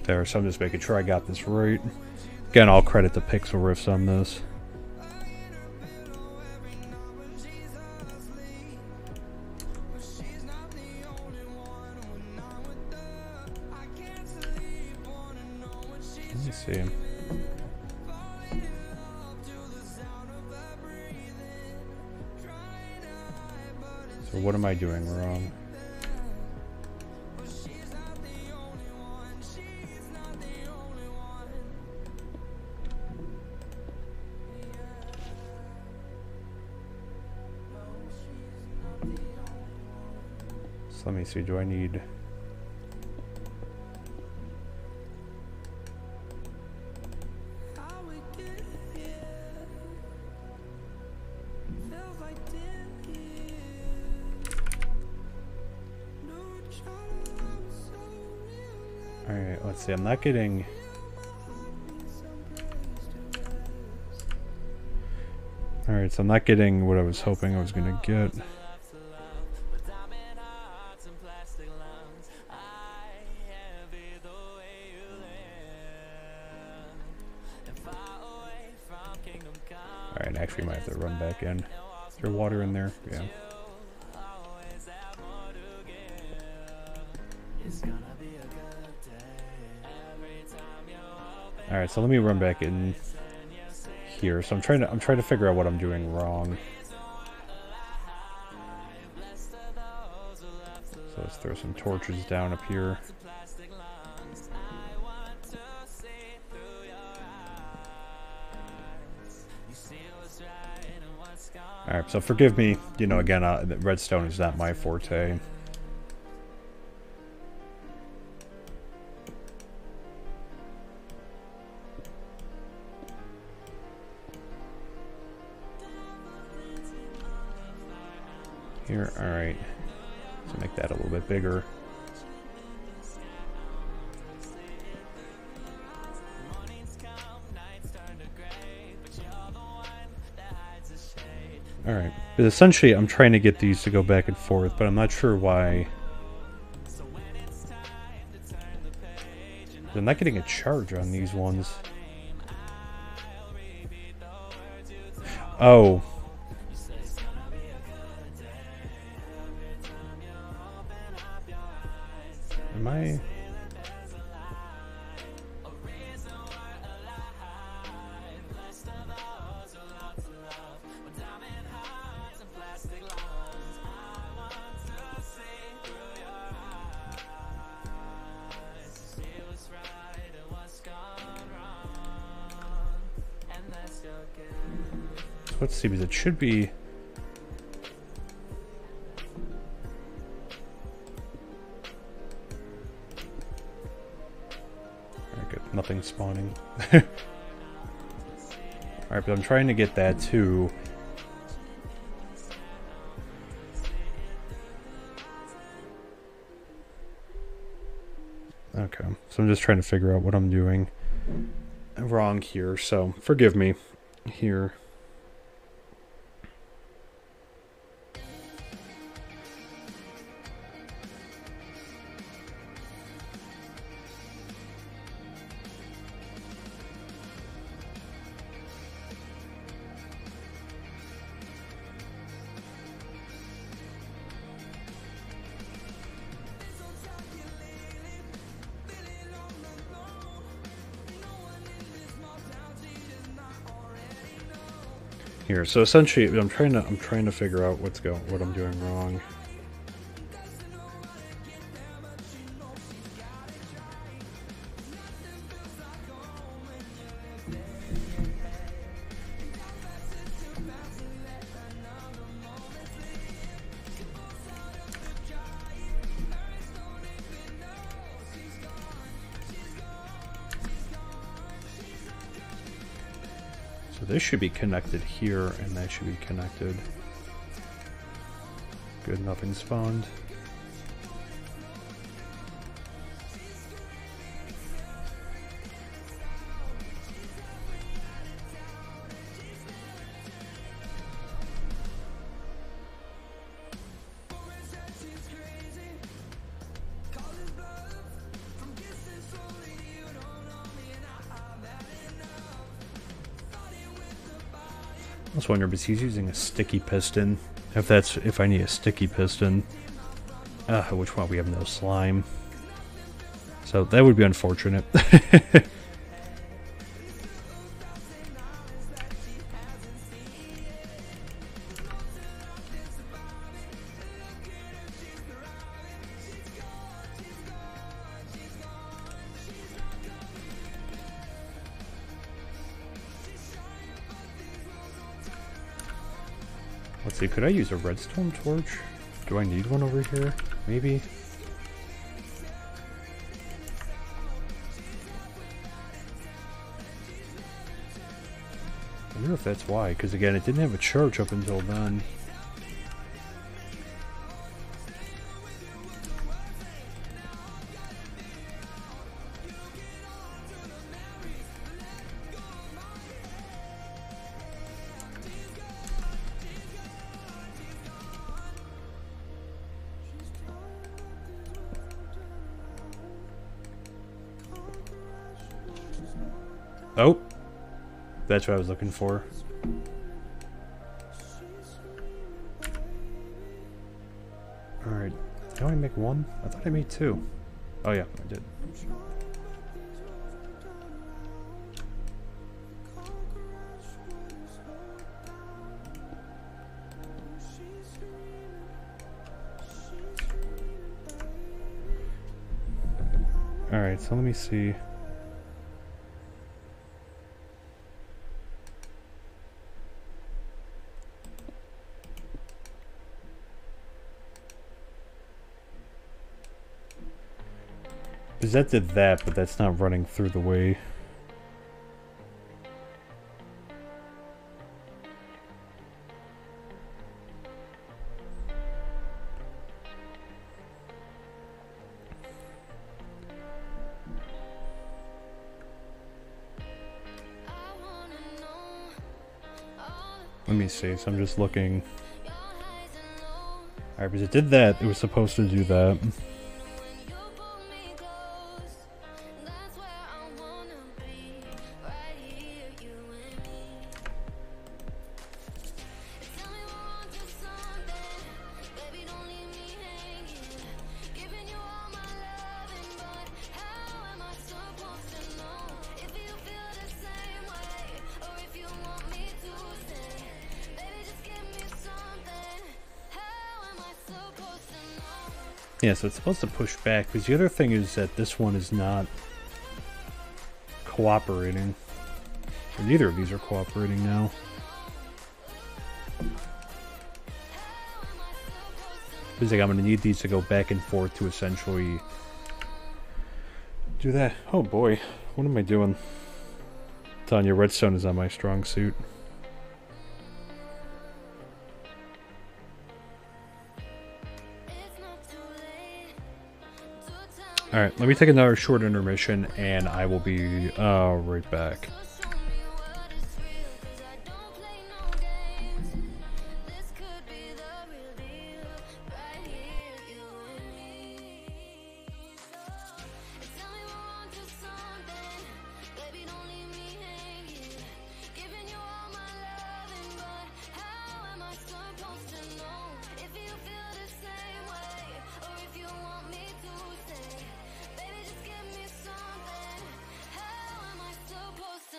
There, so I'm just making sure I got this right. Again, I'll credit the Pixel Riffs on this. Let me see. So what am I doing wrong? So let me see, do I need... Alright, let's see, I'm not getting... Alright, so I'm not getting what I was hoping I was gonna get. Alright, actually might have to run back in. Is there water in there? Yeah. Alright, so let me run back in here. So I'm trying to figure out what I'm doing wrong. So let's throw some torches down up here. Alright, so forgive me, you know, again, redstone is not my forte. Here, alright. So make that a little bit bigger. Alright, but essentially I'm trying to get these to go back and forth, but I'm not sure why. I'm not getting a charge on these ones. Oh. Am I... Let's see, because it should be... Alright, good. Nothing spawning. Alright, but I'm trying to get that too. Okay, so I'm just trying to figure out what I'm doing wrong here, so forgive me here. Here, so essentially, I'm trying to figure out what I'm doing wrong. So this should be connected here, and that should be connected. Good, nothing spawned. I was wondering, but he's using a sticky piston. If I need a sticky piston. Which one? We have no slime. So that would be unfortunate. Let's see, could I use a redstone torch? Do I need one over here? Maybe? I wonder if that's why, because again, it didn't have a charge up until then. Oh! That's what I was looking for. Alright. Did I only make one? I thought I made two. Oh yeah, I did. Alright, so let me see. Because that did that, but that's not running through the way. Let me see, so I'm just looking. Alright, because it did that, it was supposed to do that. Yeah, so it's supposed to push back, because the other thing is that this one is not cooperating. Or neither of these are cooperating now. Because like, I'm going to need these to go back and forth to essentially do that. Oh boy, what am I doing? Telling you, redstone is not my strong suit. Alright, let me take another short intermission, and I will be right back. Supposed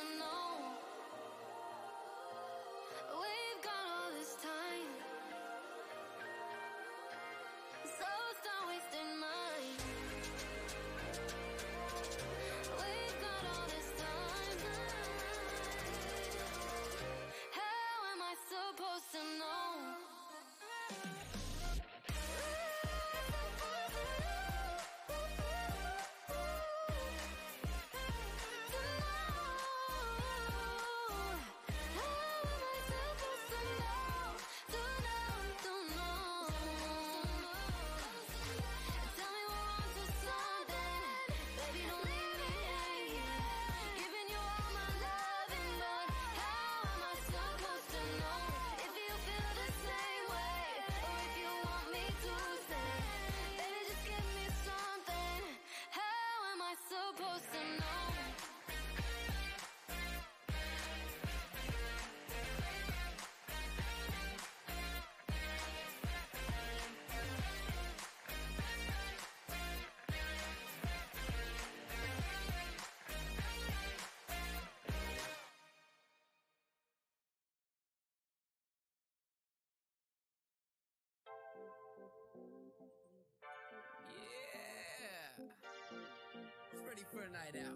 ready for a night out.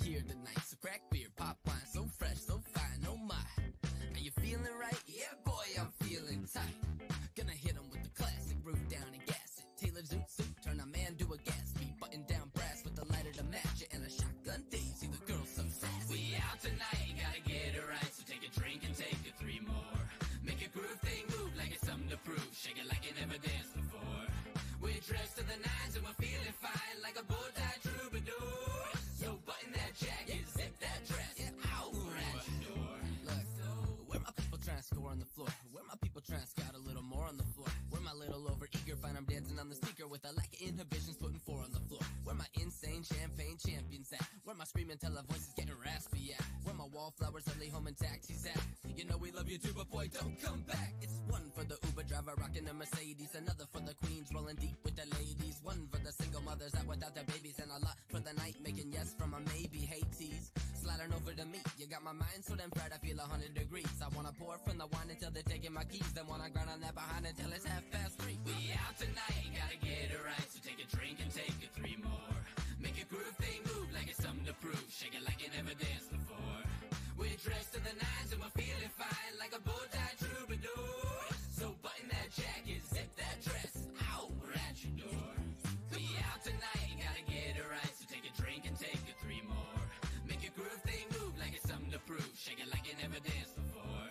Here tonight, so crack beer, pop wine, so fresh, so fine, oh my. Are you feeling right? Yeah, boy, I'm feeling tight. Gonna hit 'em with the classic, roof down and gas it. Tailored zoot suit, turn a man to a Gatsby. Button down brass with a lighter to match it, and a shotgun daisy, the girl's so sassy. We out tonight, gotta get it right, so take a drink and take a 3 more. Make your groove thing move like it's something to prove. Shake it like you never danced before. We're dressed to the nines and we're feeling fine like a bow-tie troubadour. So button that jacket, zip that dress, out at your door. Look, where my people trying to score on the floor? Where my people trying to scout a little more on the floor? Where my little over-eager find I'm dancing on the speaker with a lack of inhibitions, putting 4 on the floor? Where my insane champagne champions at? Where my screaming till our voices getting raspy at? Where my wallflowers only home in taxis at? You know we love you too, but boy, don't come back. It's one for the Uber driver rocking a Mercedes, another for the queens rolling deep with the ladies, one for the single mothers out without their babies, and a lot for the night making yes from a maybe. Hey tease, sliding over to me. You got my mind so damn fried I feel 100 degrees. I wanna pour from the wine until they're taking my keys, then wanna grind on that behind until it's 3:30. We out tonight, gotta get it right, so take a drink and take a 3 more. Make your groove thing move like it's something to prove. Shake it like you never danced before. We're dressed to the nines and we're feeling fine like a bow-tie troubadour. So button that jacket, zip that dress, out at your door. We out tonight, gotta get it right, so take a drink and take a 3 more. Make your groove thing move like it's something to prove. Shake it like you never danced before.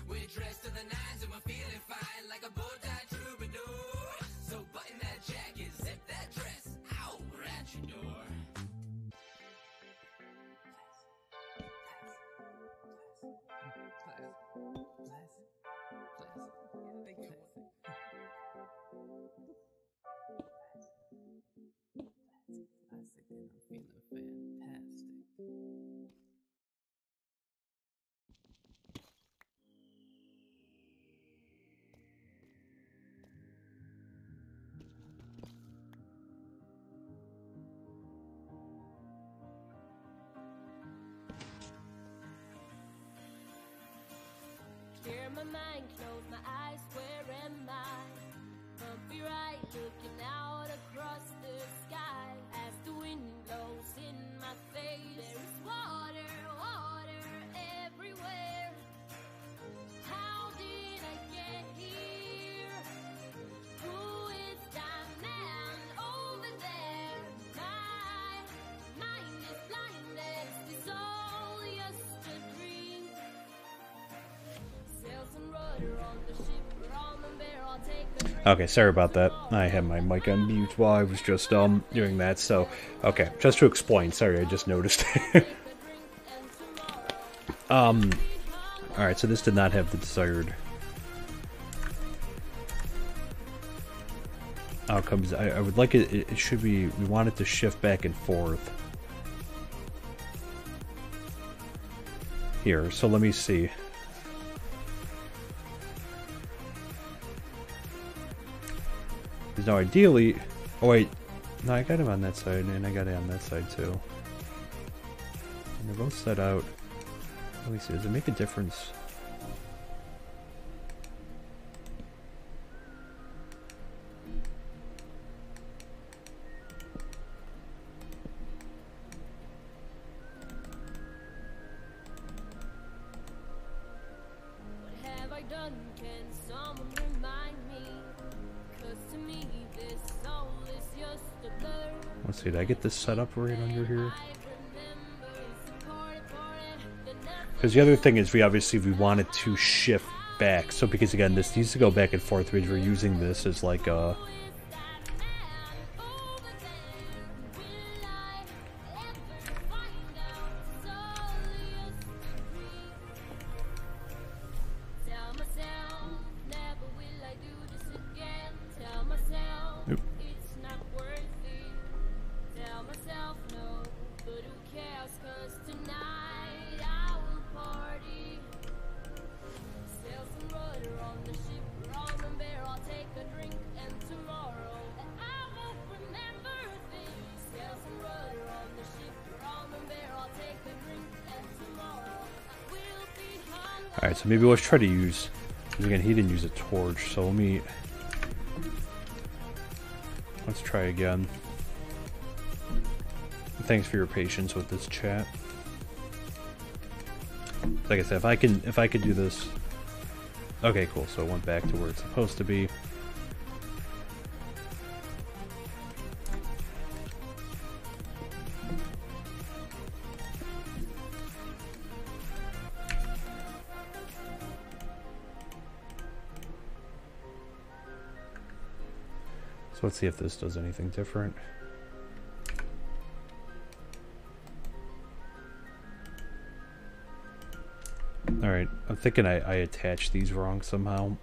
We're dressed to the nines and we're feeling fine like a bow-tie troubadour. So button that jacket, zip that dress, out at your door. Clear my mind, close my eyes, where am I? Bumpy right, looking out across the sky. As the wind blows in my face, there is water, water everywhere. How did I get here? Who is that man over there? My mind is blinded, is this all just a dream? Sails and rudder on the ship, rum and beer, I'll take a drink. Okay, sorry about that. I had my mic on mute while I was just doing that. So, okay, just to explain. Sorry, I just noticed. Alright, so this did not have the desired outcomes. I would like it, it should be, we want it to shift back and forth. Here, so let me see. Because now ideally, oh wait, no, I got him on that side, and I got it on that side too. And they're both set out. Let me see, does it make a difference? What have I done? Can someone remind me? 'Cause to me this soul is just a blur. Let's see, did I get this set up right under here? Because the other thing is we want it to shift back. So because again, this needs to go back and forth because we're using this as like a... Oop. It's not worthy. Tell myself no, but who cares? 'Cause tonight I will party. Sail some rudder on the ship, rum and beer, I'll take a drink and Alright, so maybe let's try to use... Because again, he didn't use a torch, so let's try again. Thanks for your patience with this, chat. Like I said, if I could do this... Okay, cool, so it went back to where it's supposed to be. So let's see if this does anything different. Alright, I'm thinking I attached these wrong somehow.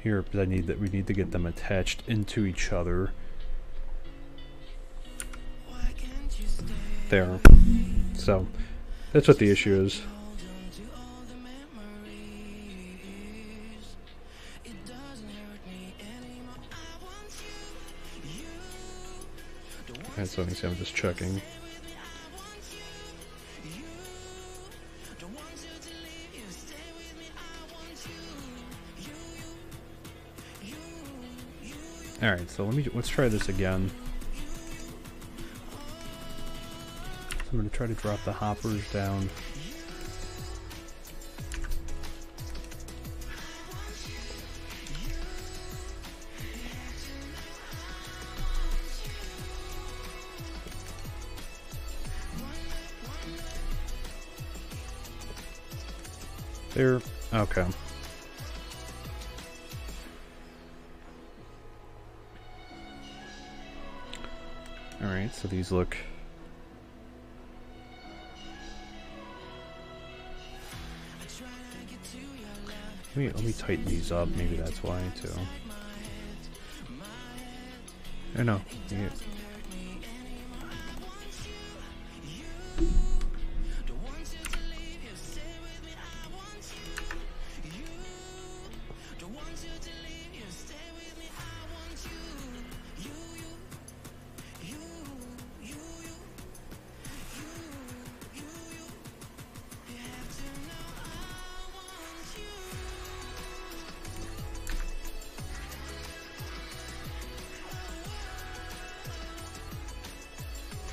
Here, because we need to get them attached into each other. There. So, that's what the issue is. Alright, so let me see, I'm just checking. Alright, so let's try this again. I'm going to try to drop the hoppers down. There. Okay. Alright, so these look... Let me tighten these up, maybe that's why, too. I know. Yeah.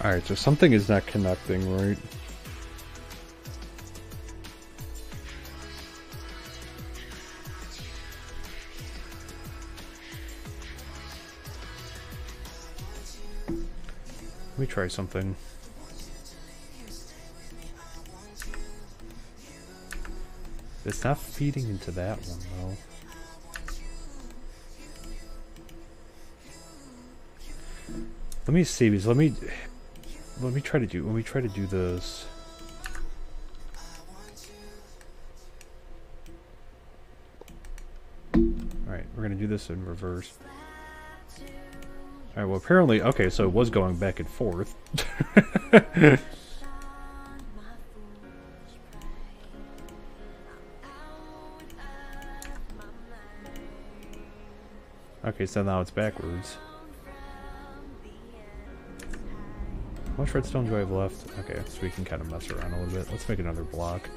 Alright, so something is not connecting, right? Let me try something. It's not feeding into that one, though. Let me see these. Let me try to do this. Alright, we're gonna do this in reverse. Alright, well apparently, okay, so it was going back and forth. Okay, so now it's backwards. How much redstone do I have left? Okay, so we can kind of mess around a little bit. Let's make another block.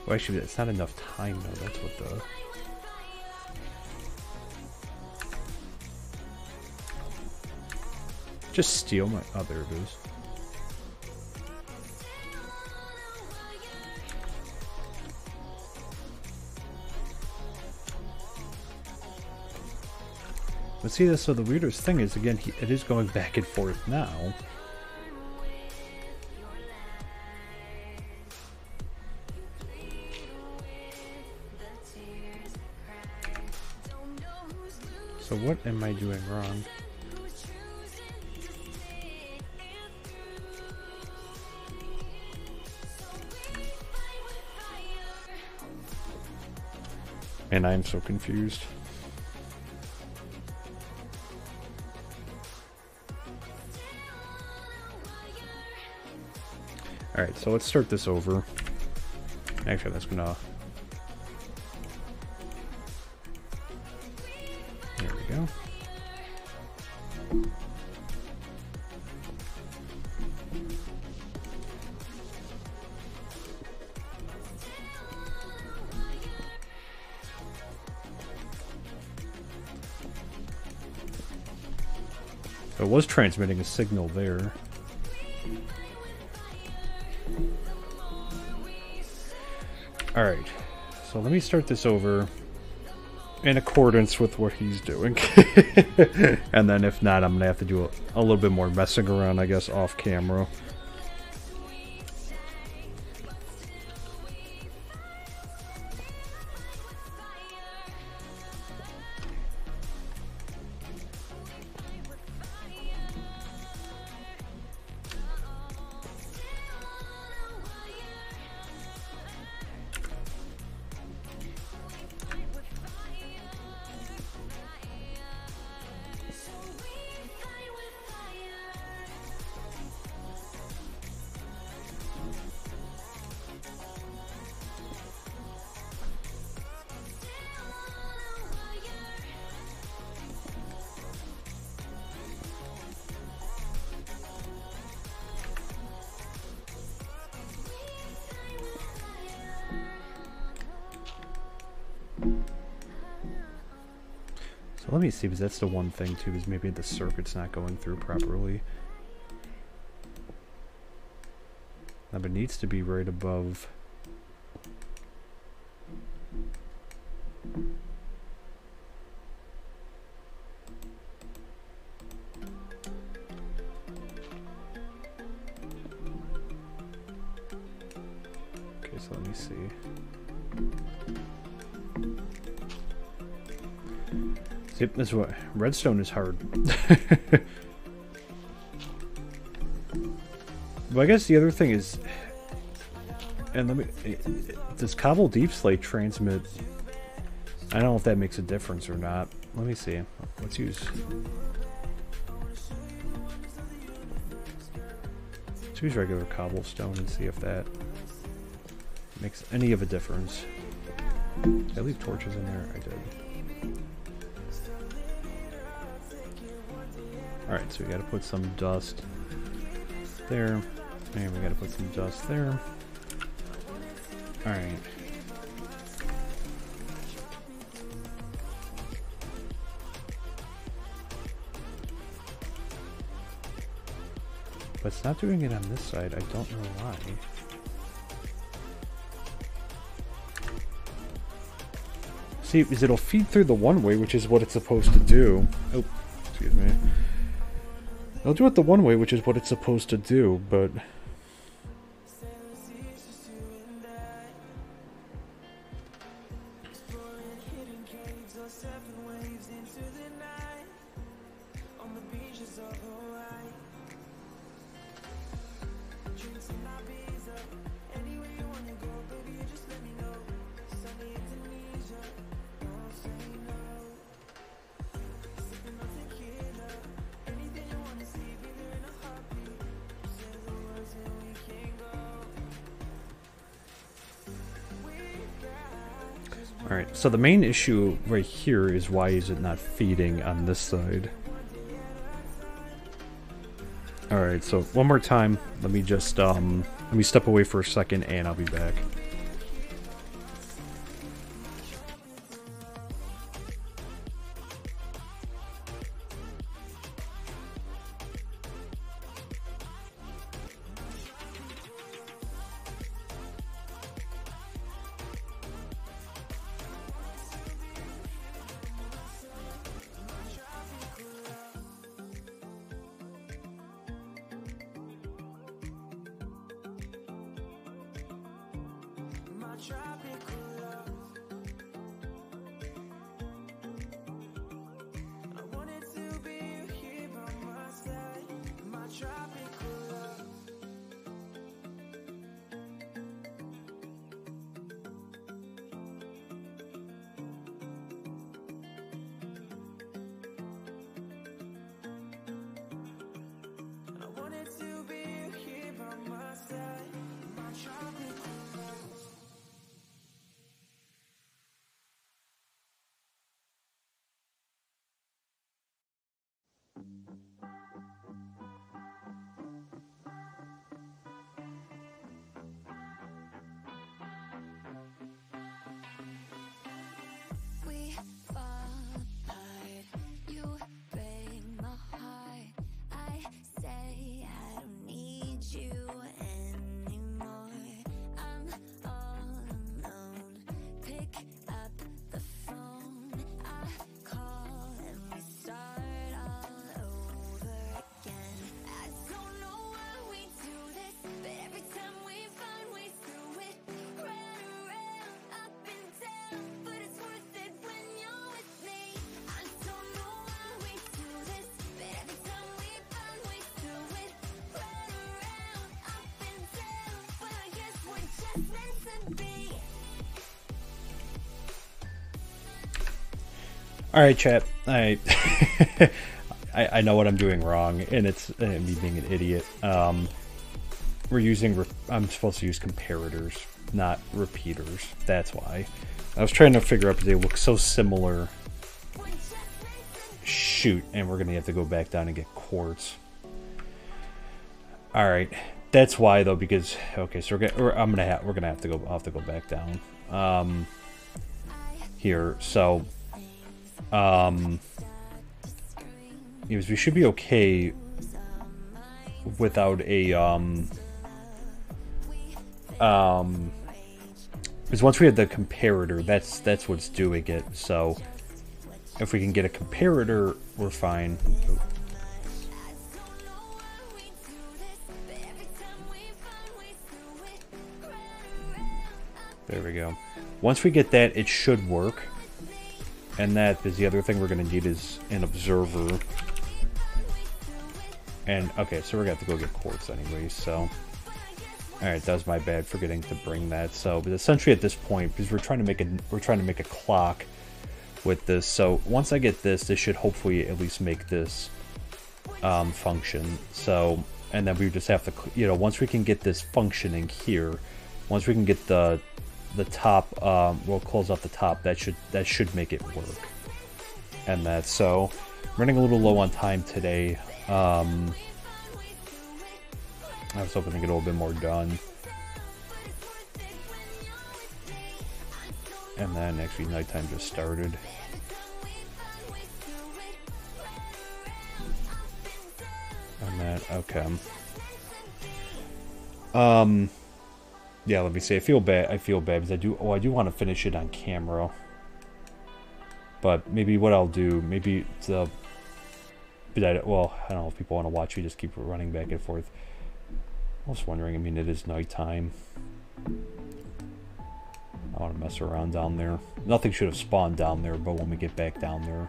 Well, actually, it's not enough time though. That's what the... Just steal my... Oh, there it is. But see, so the weirdest thing is, again, it is going back and forth now. So what am I doing wrong? And I'm so confused. Alright, so let's start this over. Actually, that's gonna... go. It was transmitting a signal there. Alright, so let me start this over in accordance with what he's doing. And then if not, I'm going to have to do a little bit more messing around, I guess, off camera. So let me see, because that's the one thing too, is maybe the circuit's not going through properly. Now it needs to be right above. Okay, so let me see. Yep, that's what redstone is hard. But I guess the other thing is, and let me, does Cobble Deep Slate transmit? I don't know if that makes a difference or not. Let me see. Let's use regular cobblestone and see if that makes any of a difference. Did I leave torches in there? I did. Alright, so we gotta put some dust there, and we gotta put some dust there. Alright. But it's not doing it on this side, I don't know why. See, is it'll feed through the one way, which is what it's supposed to do. Oh, excuse me. I'll do it the one way, which is what it's supposed to do, but... Alright, so the main issue right here is why is it not feeding on this side? Alright, so one more time, let me just, let me step away for a second and I'll be back. All right, chat. I know what I'm doing wrong, and it's me being an idiot. We're using. I'm supposed to use comparators, not repeaters. That's why. I was trying to figure out because they look so similar. Shoot, and we're gonna have to go back down and get quartz. All right, that's why though, because okay, so we're gonna have to go. I'll have to go back down. Here, so we should be okay without a because once we have the comparator, that's what's doing it. So if we can get a comparator, we're fine. There we go. Once we get that, it should work. And that is the other thing we're going to need is an observer. And okay, so we're going to have to go get quartz anyway, so alright, that was my bad forgetting to bring that. So, but essentially at this point, because we're trying to make a clock with this. So once I get this, this should hopefully at least make this function. So, and then we just have to, you know, once we can get this functioning here, once we can get the top, we'll close off the top. That should make it work. And that's so running a little low on time today. I was hoping to get a little bit more done. And then actually nighttime just started. And that, okay. Yeah, let me see. I feel bad because I do want to finish it on camera. But maybe what I'll do, maybe well, I don't know if people want to watch me just keep running back and forth. I was wondering, I mean, it is nighttime. I want to mess around down there. Nothing should have spawned down there, but when we get back down there,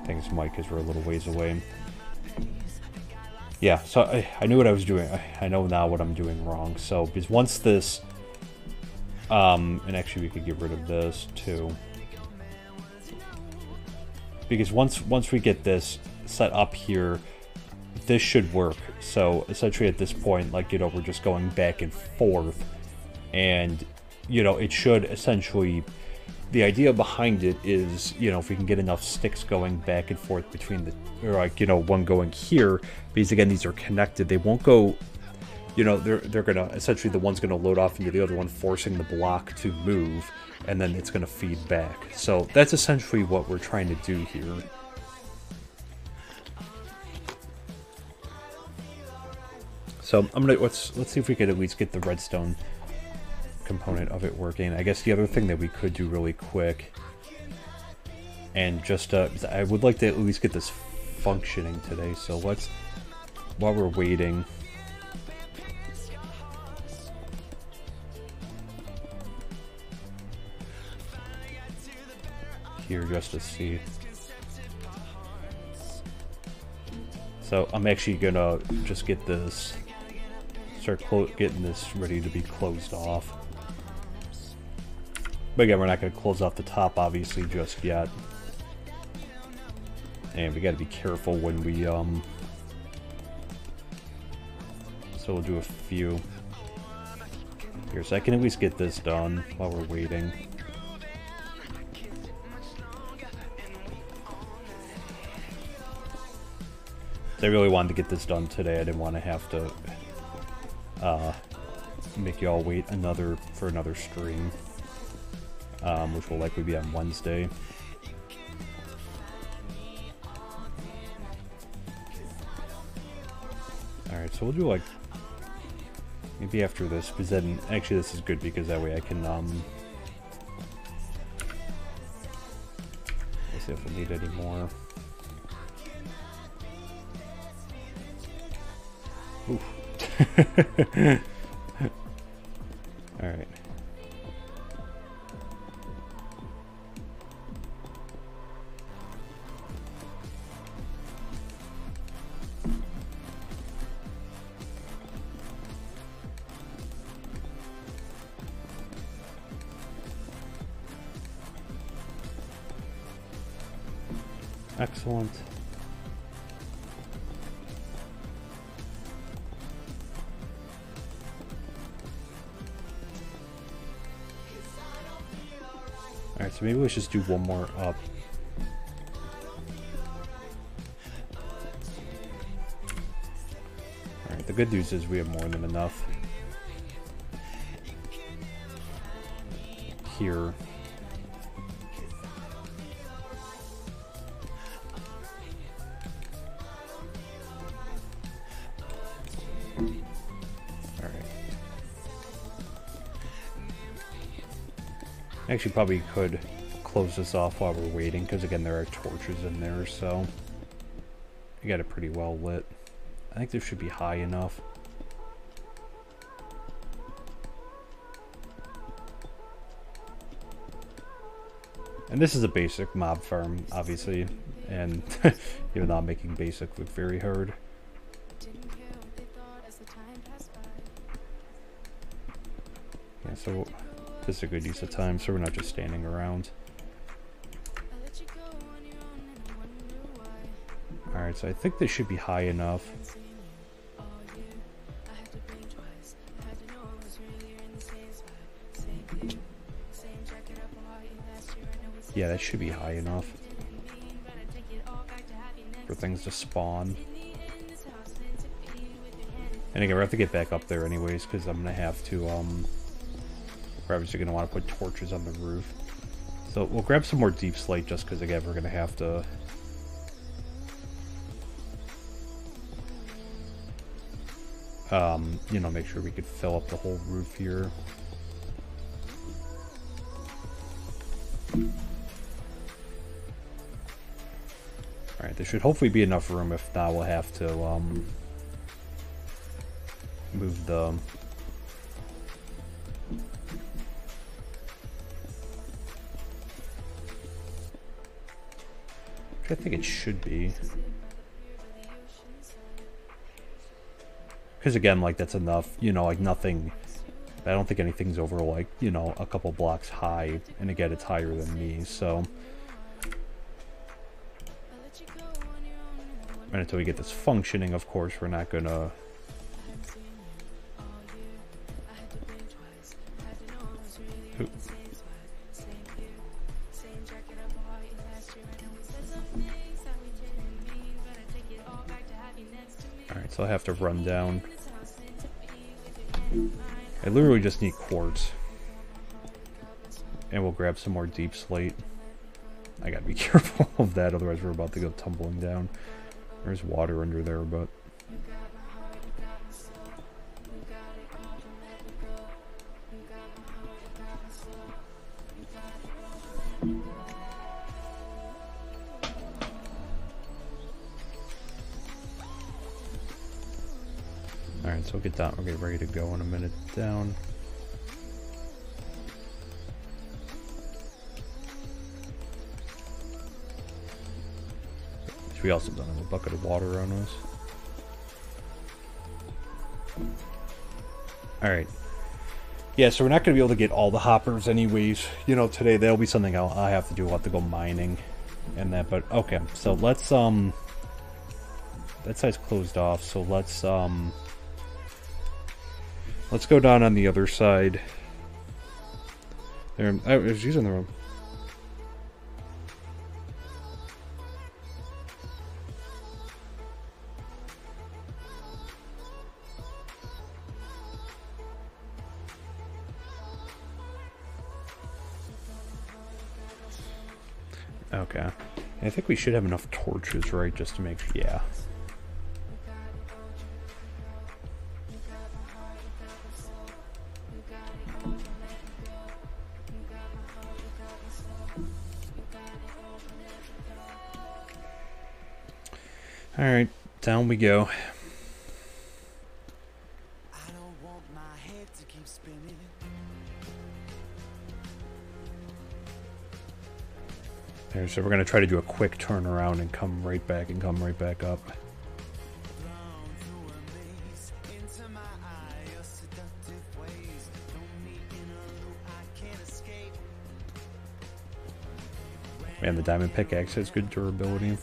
things might, because we're a little ways away. Yeah, so I knew what I was doing. I know now what I'm doing wrong. So, because once this... and actually we could get rid of this, too. Because once we get this set up here, this should work. So essentially at this point, like, you know, we're just going back and forth, and, you know, it should essentially, the idea behind it is, you know, if we can get enough sticks going back and forth between the, or like, you know, one going here, because again, these are connected, they won't go, you know, they're gonna, essentially the one's gonna load off into the other one, forcing the block to move, and then it's gonna feed back. So that's essentially what we're trying to do here. So I'm gonna let's see if we could at least get the redstone component of it working. I guess the other thing that we could do really quick, and just I would like to at least get this functioning today. So let's, while we're waiting, here just to see. So I'm actually gonna just get this, start getting this ready to be closed off. But again, we're not gonna close off the top obviously just yet. And we gotta be careful when we so we'll do a few here, so I can at least get this done while we're waiting. I really wanted to get this done today. I didn't want to have to make y'all wait for another stream, which will likely be on Wednesday. Alright, so we'll do like maybe after this, because then actually this is good because that way I can let's see if I need any more. Oof. Alright. Excellent. Alright, so maybe let's just do one more up. Alright, the good news is we have more than enough here. Actually, probably could close this off while we're waiting, because again, there are torches in there, so we got it pretty well lit. I think this should be high enough. And this is a basic mob farm, obviously, and even though I'm making basic look very hard. Yeah, so this is a good use of time, so we're not just standing around. Alright, so I think this should be high enough. Yeah, that should be high enough for things to spawn. And again, we have to get back up there anyways, because I'm going to have to, we're obviously going to want to put torches on the roof. So we'll grab some more deep slate just because, again, we're going to have to... you know, make sure we could fill up the whole roof here. Alright, there should hopefully be enough room. If not, we'll have to, move the... I think it should be. Because again, like, that's enough, you know, like nothing, I don't think anything's over, like, you know, a couple blocks high, and again, it's higher than me, so. And until we get this functioning, of course, we're not gonna... Oop. Alright, so I have to run down. I literally just need quartz. And we'll grab some more deep slate. I gotta be careful of that, otherwise we're about to go tumbling down. There's water under there, but... Alright, so we'll get down, we'll get ready to go in a minute down. We also don't have a bucket of water on us. Alright. Yeah, so we're not going to be able to get all the hoppers anyways. You know, today that'll be something I'll have to do. I'll have to go mining and that, but okay. So let's, that side's closed off, so let's go down on the other side. There, I was using the room. Okay. I think we should have enough torches, right, just to make sure, yeah. Alright, down we go. There, so we're going to try to do a quick turnaround and come right back up. And the diamond pickaxe has good durability.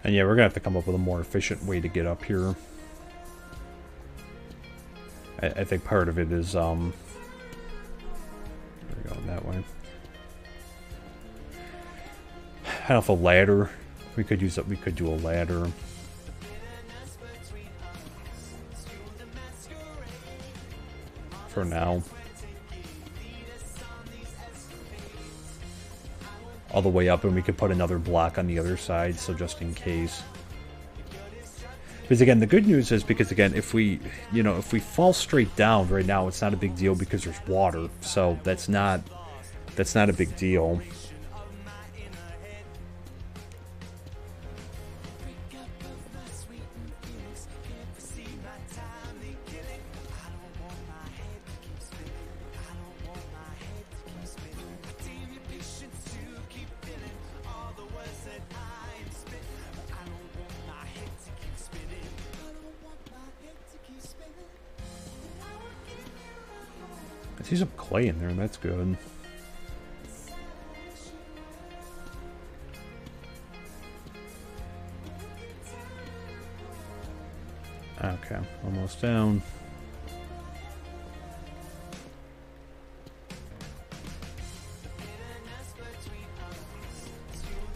And yeah, we're gonna have to come up with a more efficient way to get up here. I think part of it is we're going that way. I don't know if a ladder. We could use it. We could do a ladder. For now. All the way up, and we could put another block on the other side, so just in case. Because again, the good news is, because again, if we, you know, if we fall straight down right now, it's not a big deal because there's water, so that's not a big deal. I see some clay in there, and that's good. Okay, almost down.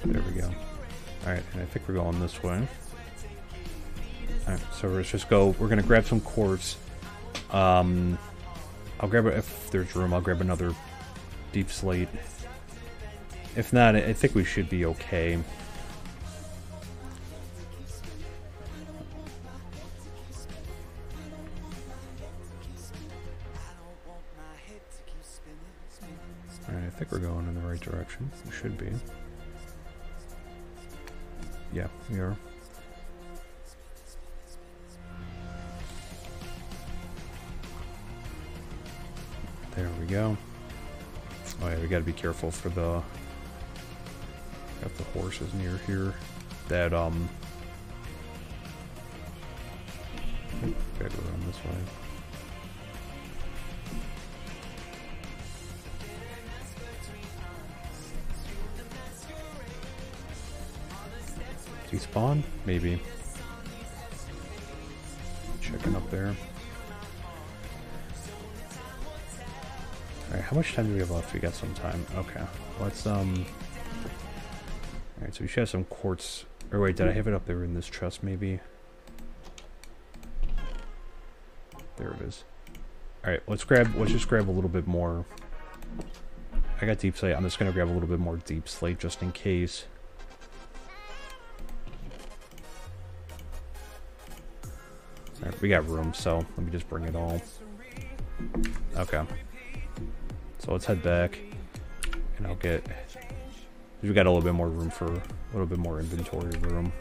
There we go. Alright, and I think we're going this way. Alright, so let's just go. We're gonna grab some quartz. I'll grab it if there's room. I'll grab another deep slate. If not, I think we should be okay. Alright, I think we're going in the right direction. We should be. Yeah, we are. There we go. Oh yeah, we gotta be careful for the... Got the horses near here. That, gotta go around this way. Despawn? Maybe. Checking up there. Alright, how much time do we have left? We got some time. Okay. Let's, Alright, so we should have some quartz. Or wait, did I have it up there in this chest, maybe? There it is. Alright, let's just grab a little bit more. I got deep slate. I'm just gonna grab a little bit more deep slate just in case. Alright, we got room, so let me just bring it all. Okay. So let's head back, and I'll get... We got a little bit more room for... A little bit more inventory room.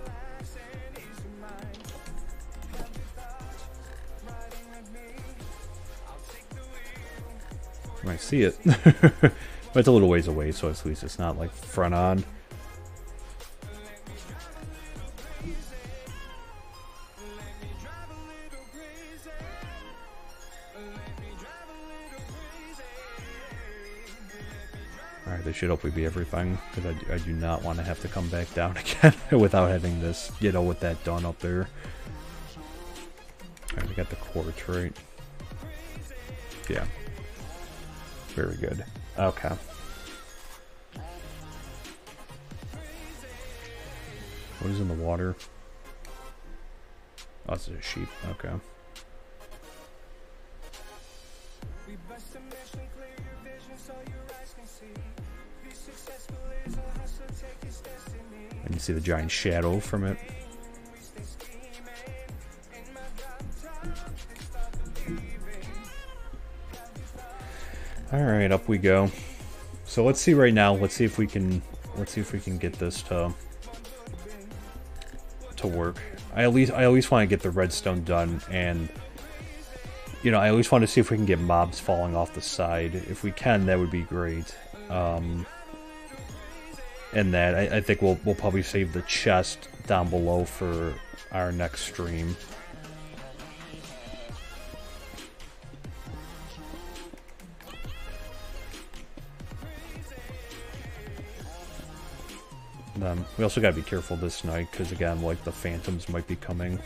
I might see it. But it's a little ways away, so at least it's not like front on. Alright, this should hopefully be everything, because I do not want to have to come back down again without having this, you know, with that done up there. Alright, we got the quartz, right? Yeah. Very good. Okay. What is in the water? Oh, it's a sheep. Okay. And you see the giant shadow from it. Alright, up we go. So let's see right now, let's see if we can get this to work. I at least want to get the redstone done, and you know, I at least want to see if we can get mobs falling off the side. If we can, that would be great. And that I think we'll probably save the chest down below for our next stream. We also gotta be careful this night, because again, like, the phantoms might be coming.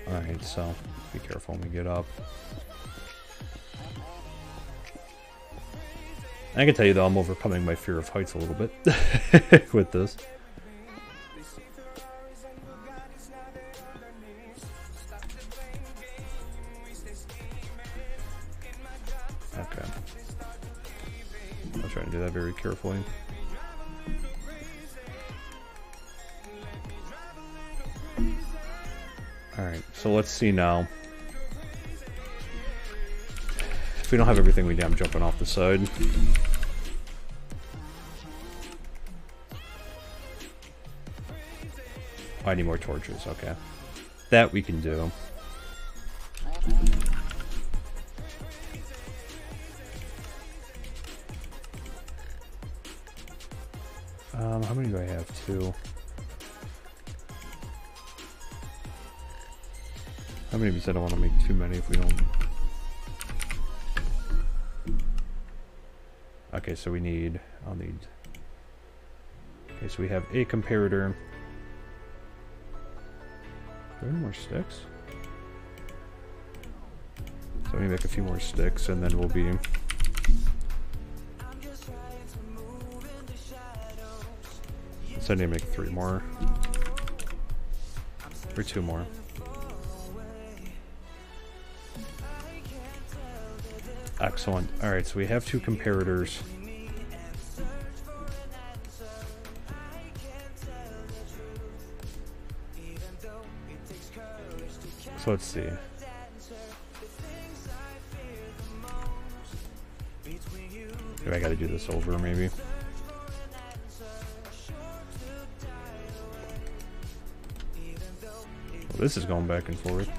Alright, so be careful when we get up. I can tell you though, I'm overcoming my fear of heights a little bit with this. Okay. I'll try to do that very carefully. Alright, so let's see now. If we don't have everything we need, I'm jumping off the side. Oh, I need more torches, okay. That we can do. How many do I have? 2. How many of you said I don't want to make too many if we don't... Okay, so we need... I'll need... Okay, so we have a comparator. Do we have any more sticks? So we need to make a few more sticks and then we'll be... So I need to make 3 more. Or 2 more. Excellent. Alright, so we have 2 comparators. So let's see. Maybe I gotta do this over, maybe. Well, this is going back and forth.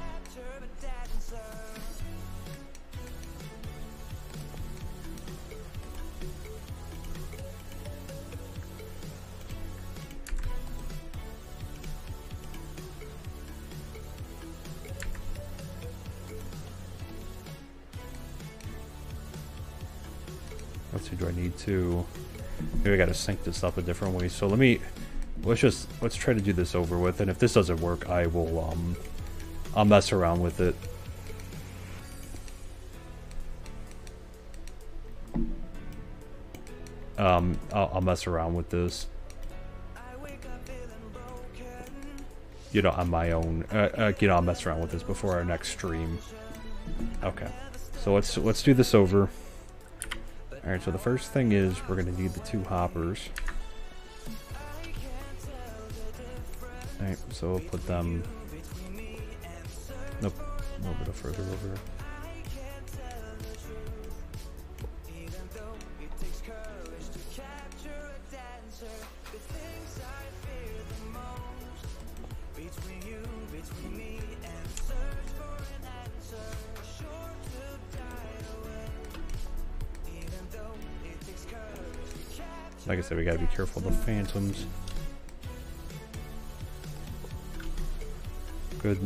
Let's see, do I need to... Maybe I gotta sync this up a different way. So let's try to do this over with, and if this doesn't work, I will, I'll mess around with it. I'll mess around with this. You know, on my own, you know, I'll mess around with this before our next stream. Okay, so let's do this over. Alright, so the first thing is we're going to need the 2 hoppers. Alright, so we'll put them... Nope, a little bit further over. Like I said, we gotta be careful of the phantoms. Good.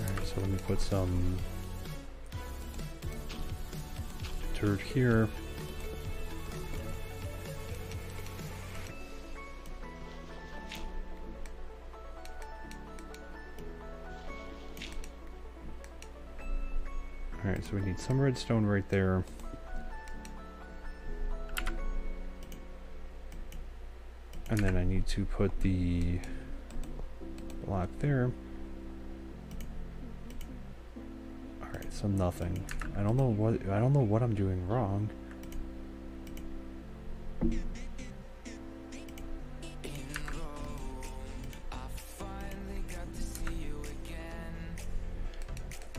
Alright, so let me put some dirt here. Alright, so we need some redstone right there. And then I need to put the block there. Alright, so nothing. I don't know what I'm doing wrong.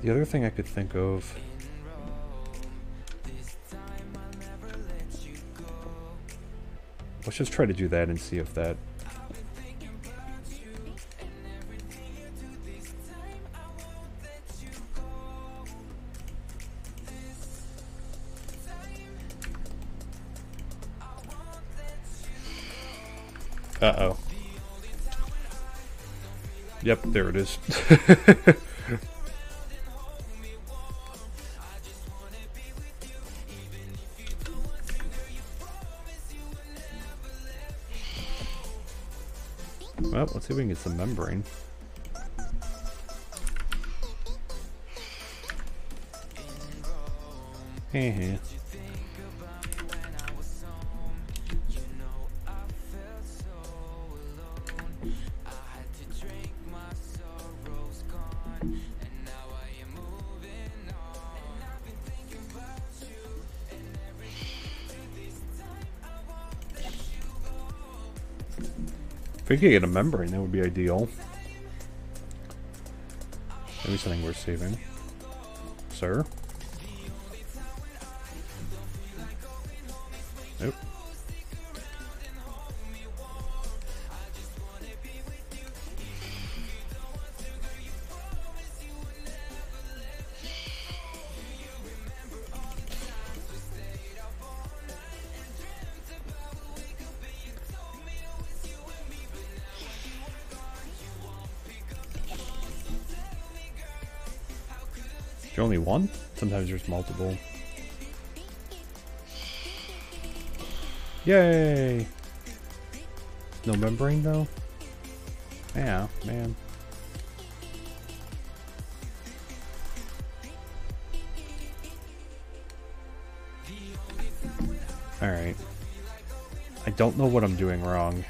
The other thing I could think of let's just try to do that and see if that... Uh-oh. Yep, there it is. Well, let's see if we can get some membrane. Heh. If we could get a membrane, that would be ideal. Maybe something worth saving. Sir? Nope. There's only one? Sometimes there's multiple. Yay! No membrane though? Yeah, man. Alright. I don't know what I'm doing wrong.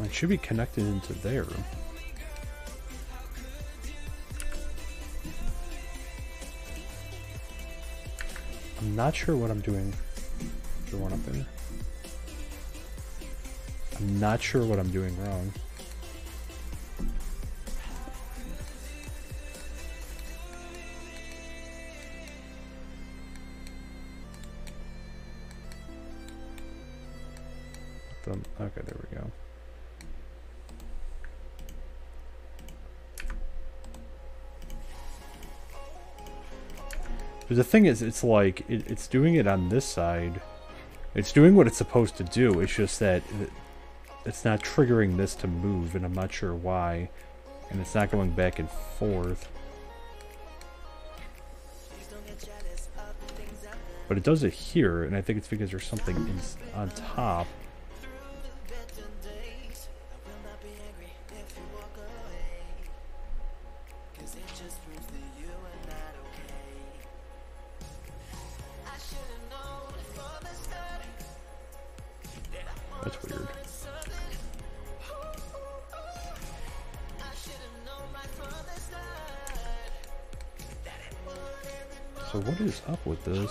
It should be connected into there. I'm not sure what I'm doing. The one up there. I'm not sure what I'm doing wrong. Okay, there we go. But the thing is, it's like, it's doing it on this side. It's doing what it's supposed to do. It's just that it's not triggering this to move, and I'm not sure why. And it's not going back and forth. But it does it here, and I think it's because there's something on top. That's weird. So what is up with this?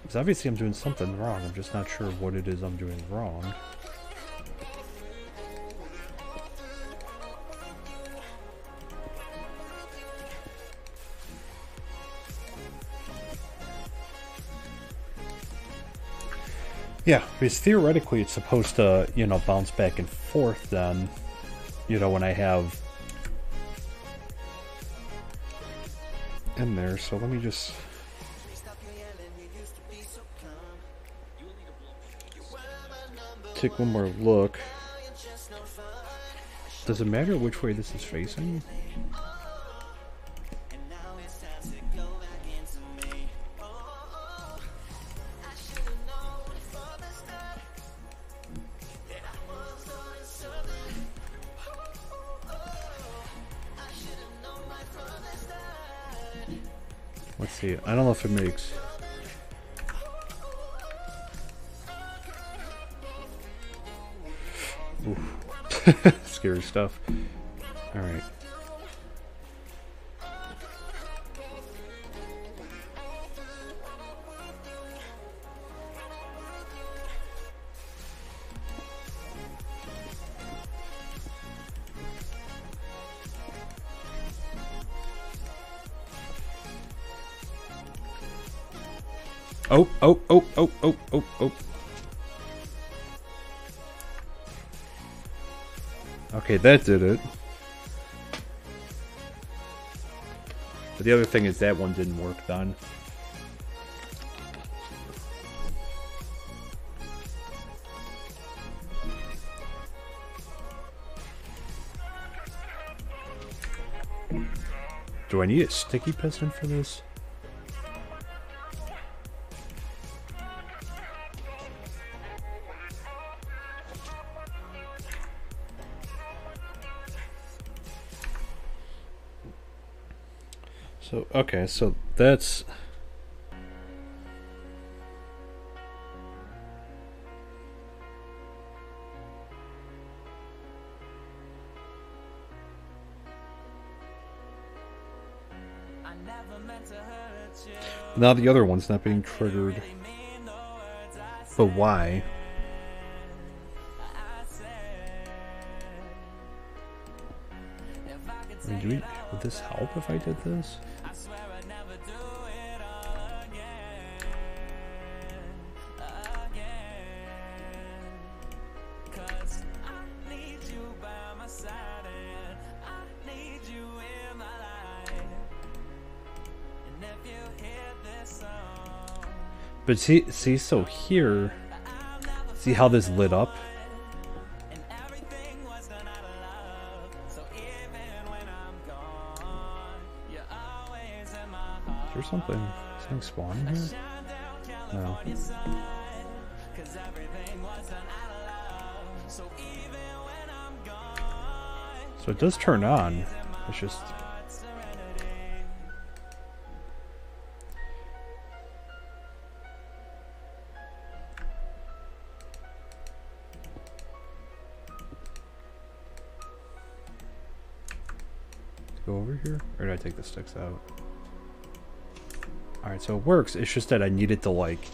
Because obviously I'm doing something wrong. I'm just not sure what it is I'm doing wrong. Yeah, because theoretically it's supposed to, you know, bounce back and forth then, you know, when I have in there. So let me just take one more look. Does it matter which way this is facing? Let's see. I don't know if it makes... Oof. Scary stuff. Alright. Oh, oh, oh, oh, oh, oh, oh. Okay, that did it. But the other thing is that one didn't work then. Do I need a sticky piston for this? So, okay, so that's... Now the other one's not being triggered. But why? I mean, would this help if I did this? But see, so here, see how this lit up? Is there something spawning here? No. So it does turn on. It's just... Go over here? Or did I take the sticks out? Alright, so it works. It's just that I needed to, like...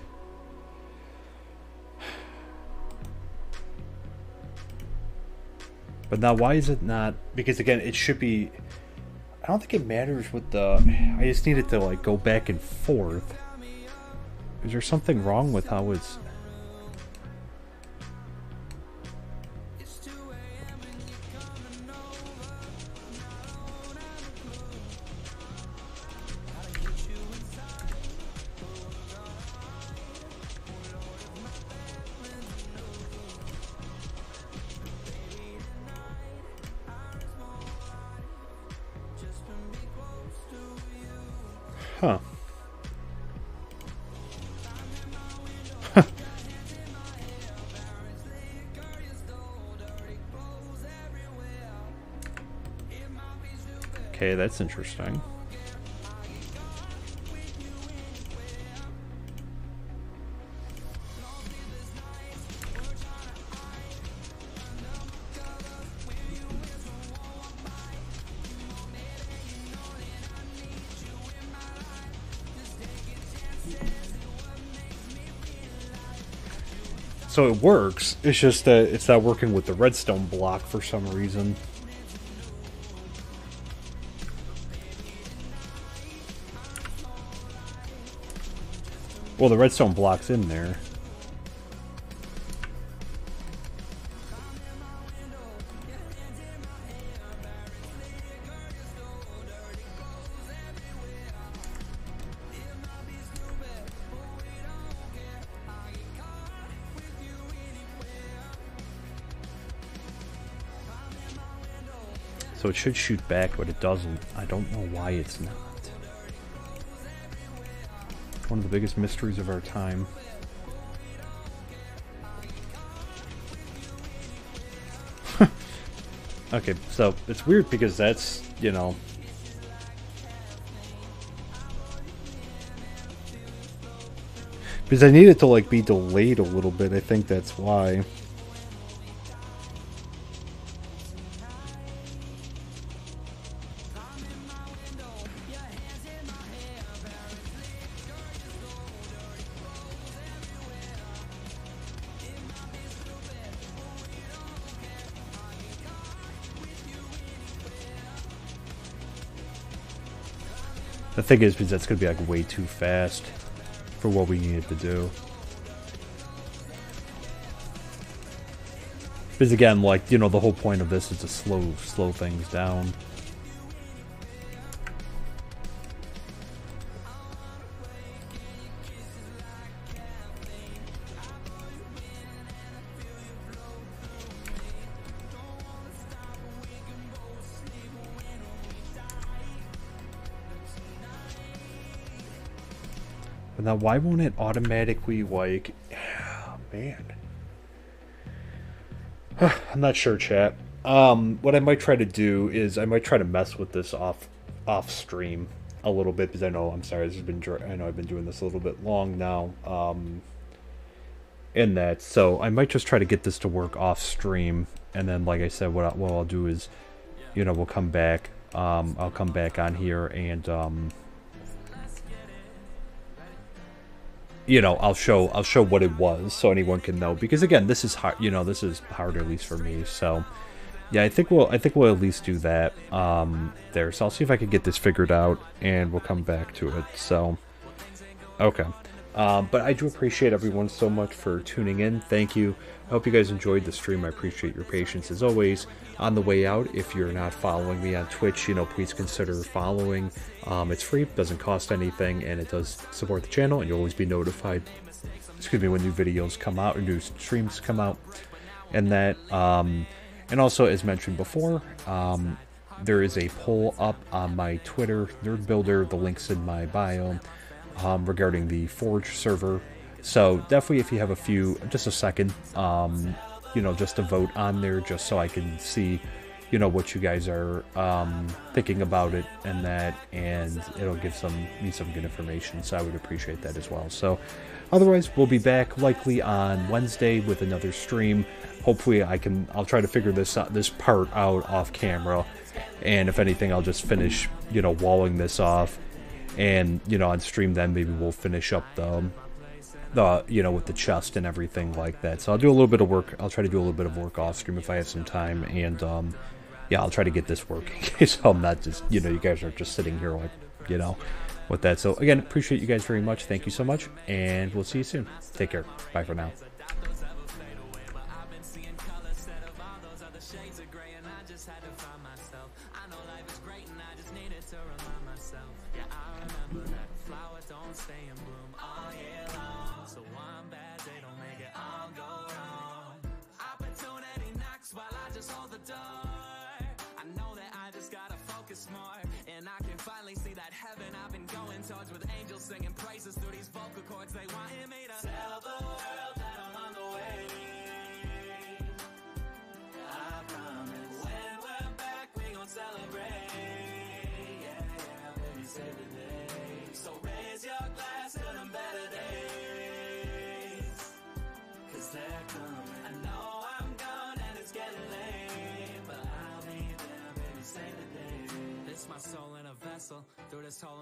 But now why is it not... Because again, it should be... I don't think it matters with the... I just need it to, like, go back and forth. Is there something wrong with how it's... Huh. Okay, that's interesting. So it works, it's just that it's not working with the redstone block for some reason. Well, the redstone block's in there. So it should shoot back, but it doesn't. I don't know why it's not. One of the biggest mysteries of our time. Okay, so it's weird because that's, you know... Because I need it to, like, be delayed a little bit. I think that's why. The thing is, because that's going to be like way too fast for what we needed to do. Because again, like, you know, the whole point of this is to slow things down. But now, why won't it automatically, like, man. I'm not sure, chat. What I might try to do is I might try to mess with this off stream a little bit, because I know, I'm sorry, this has been, I know I've been doing this a little bit long now. In that, so I might just try to get this to work off stream, and then, like I said, what I'll do is, you know, we'll come back. I'll come back on here and you know, I'll show what it was so anyone can know, because again, this is hard, you know, this is hard, at least for me. So yeah, I think we'll at least do that there. So I'll see if I can get this figured out, and we'll come back to it. So okay, but I do appreciate everyone so much for tuning in. Thank you. I hope you guys enjoyed the stream. I appreciate your patience as always. On the way out, if you're not following me on Twitch, you know, please consider following. It's free, doesn't cost anything, and it does support the channel, and you'll always be notified, excuse me, when new videos come out or new streams come out. And that, and also, as mentioned before, there is a poll up on my Twitter, Nerd Builder. The link's in my bio, regarding the Forge server. So definitely, if you have just a second, you know, just to vote on there, just so I can see, you know, what you guys are thinking about it and that, and it'll give me some good information. So I would appreciate that as well. So otherwise, we'll be back likely on Wednesday with another stream. Hopefully, I'll try to figure this part out off camera, and if anything, I'll just finish, you know, walling this off, and, you know, on stream then maybe we'll finish up the you know, with the chest and everything like that. So I'll do a little bit of work. I'll try to do a little bit of work off stream if I have some time, and yeah, I'll try to get this working, so I'm not just, you know, you guys are just sitting here like, you know, with that. So again, appreciate you guys very much. Thank you so much, and we'll see you soon. Take care. Bye for now. Soul in a vessel through this whole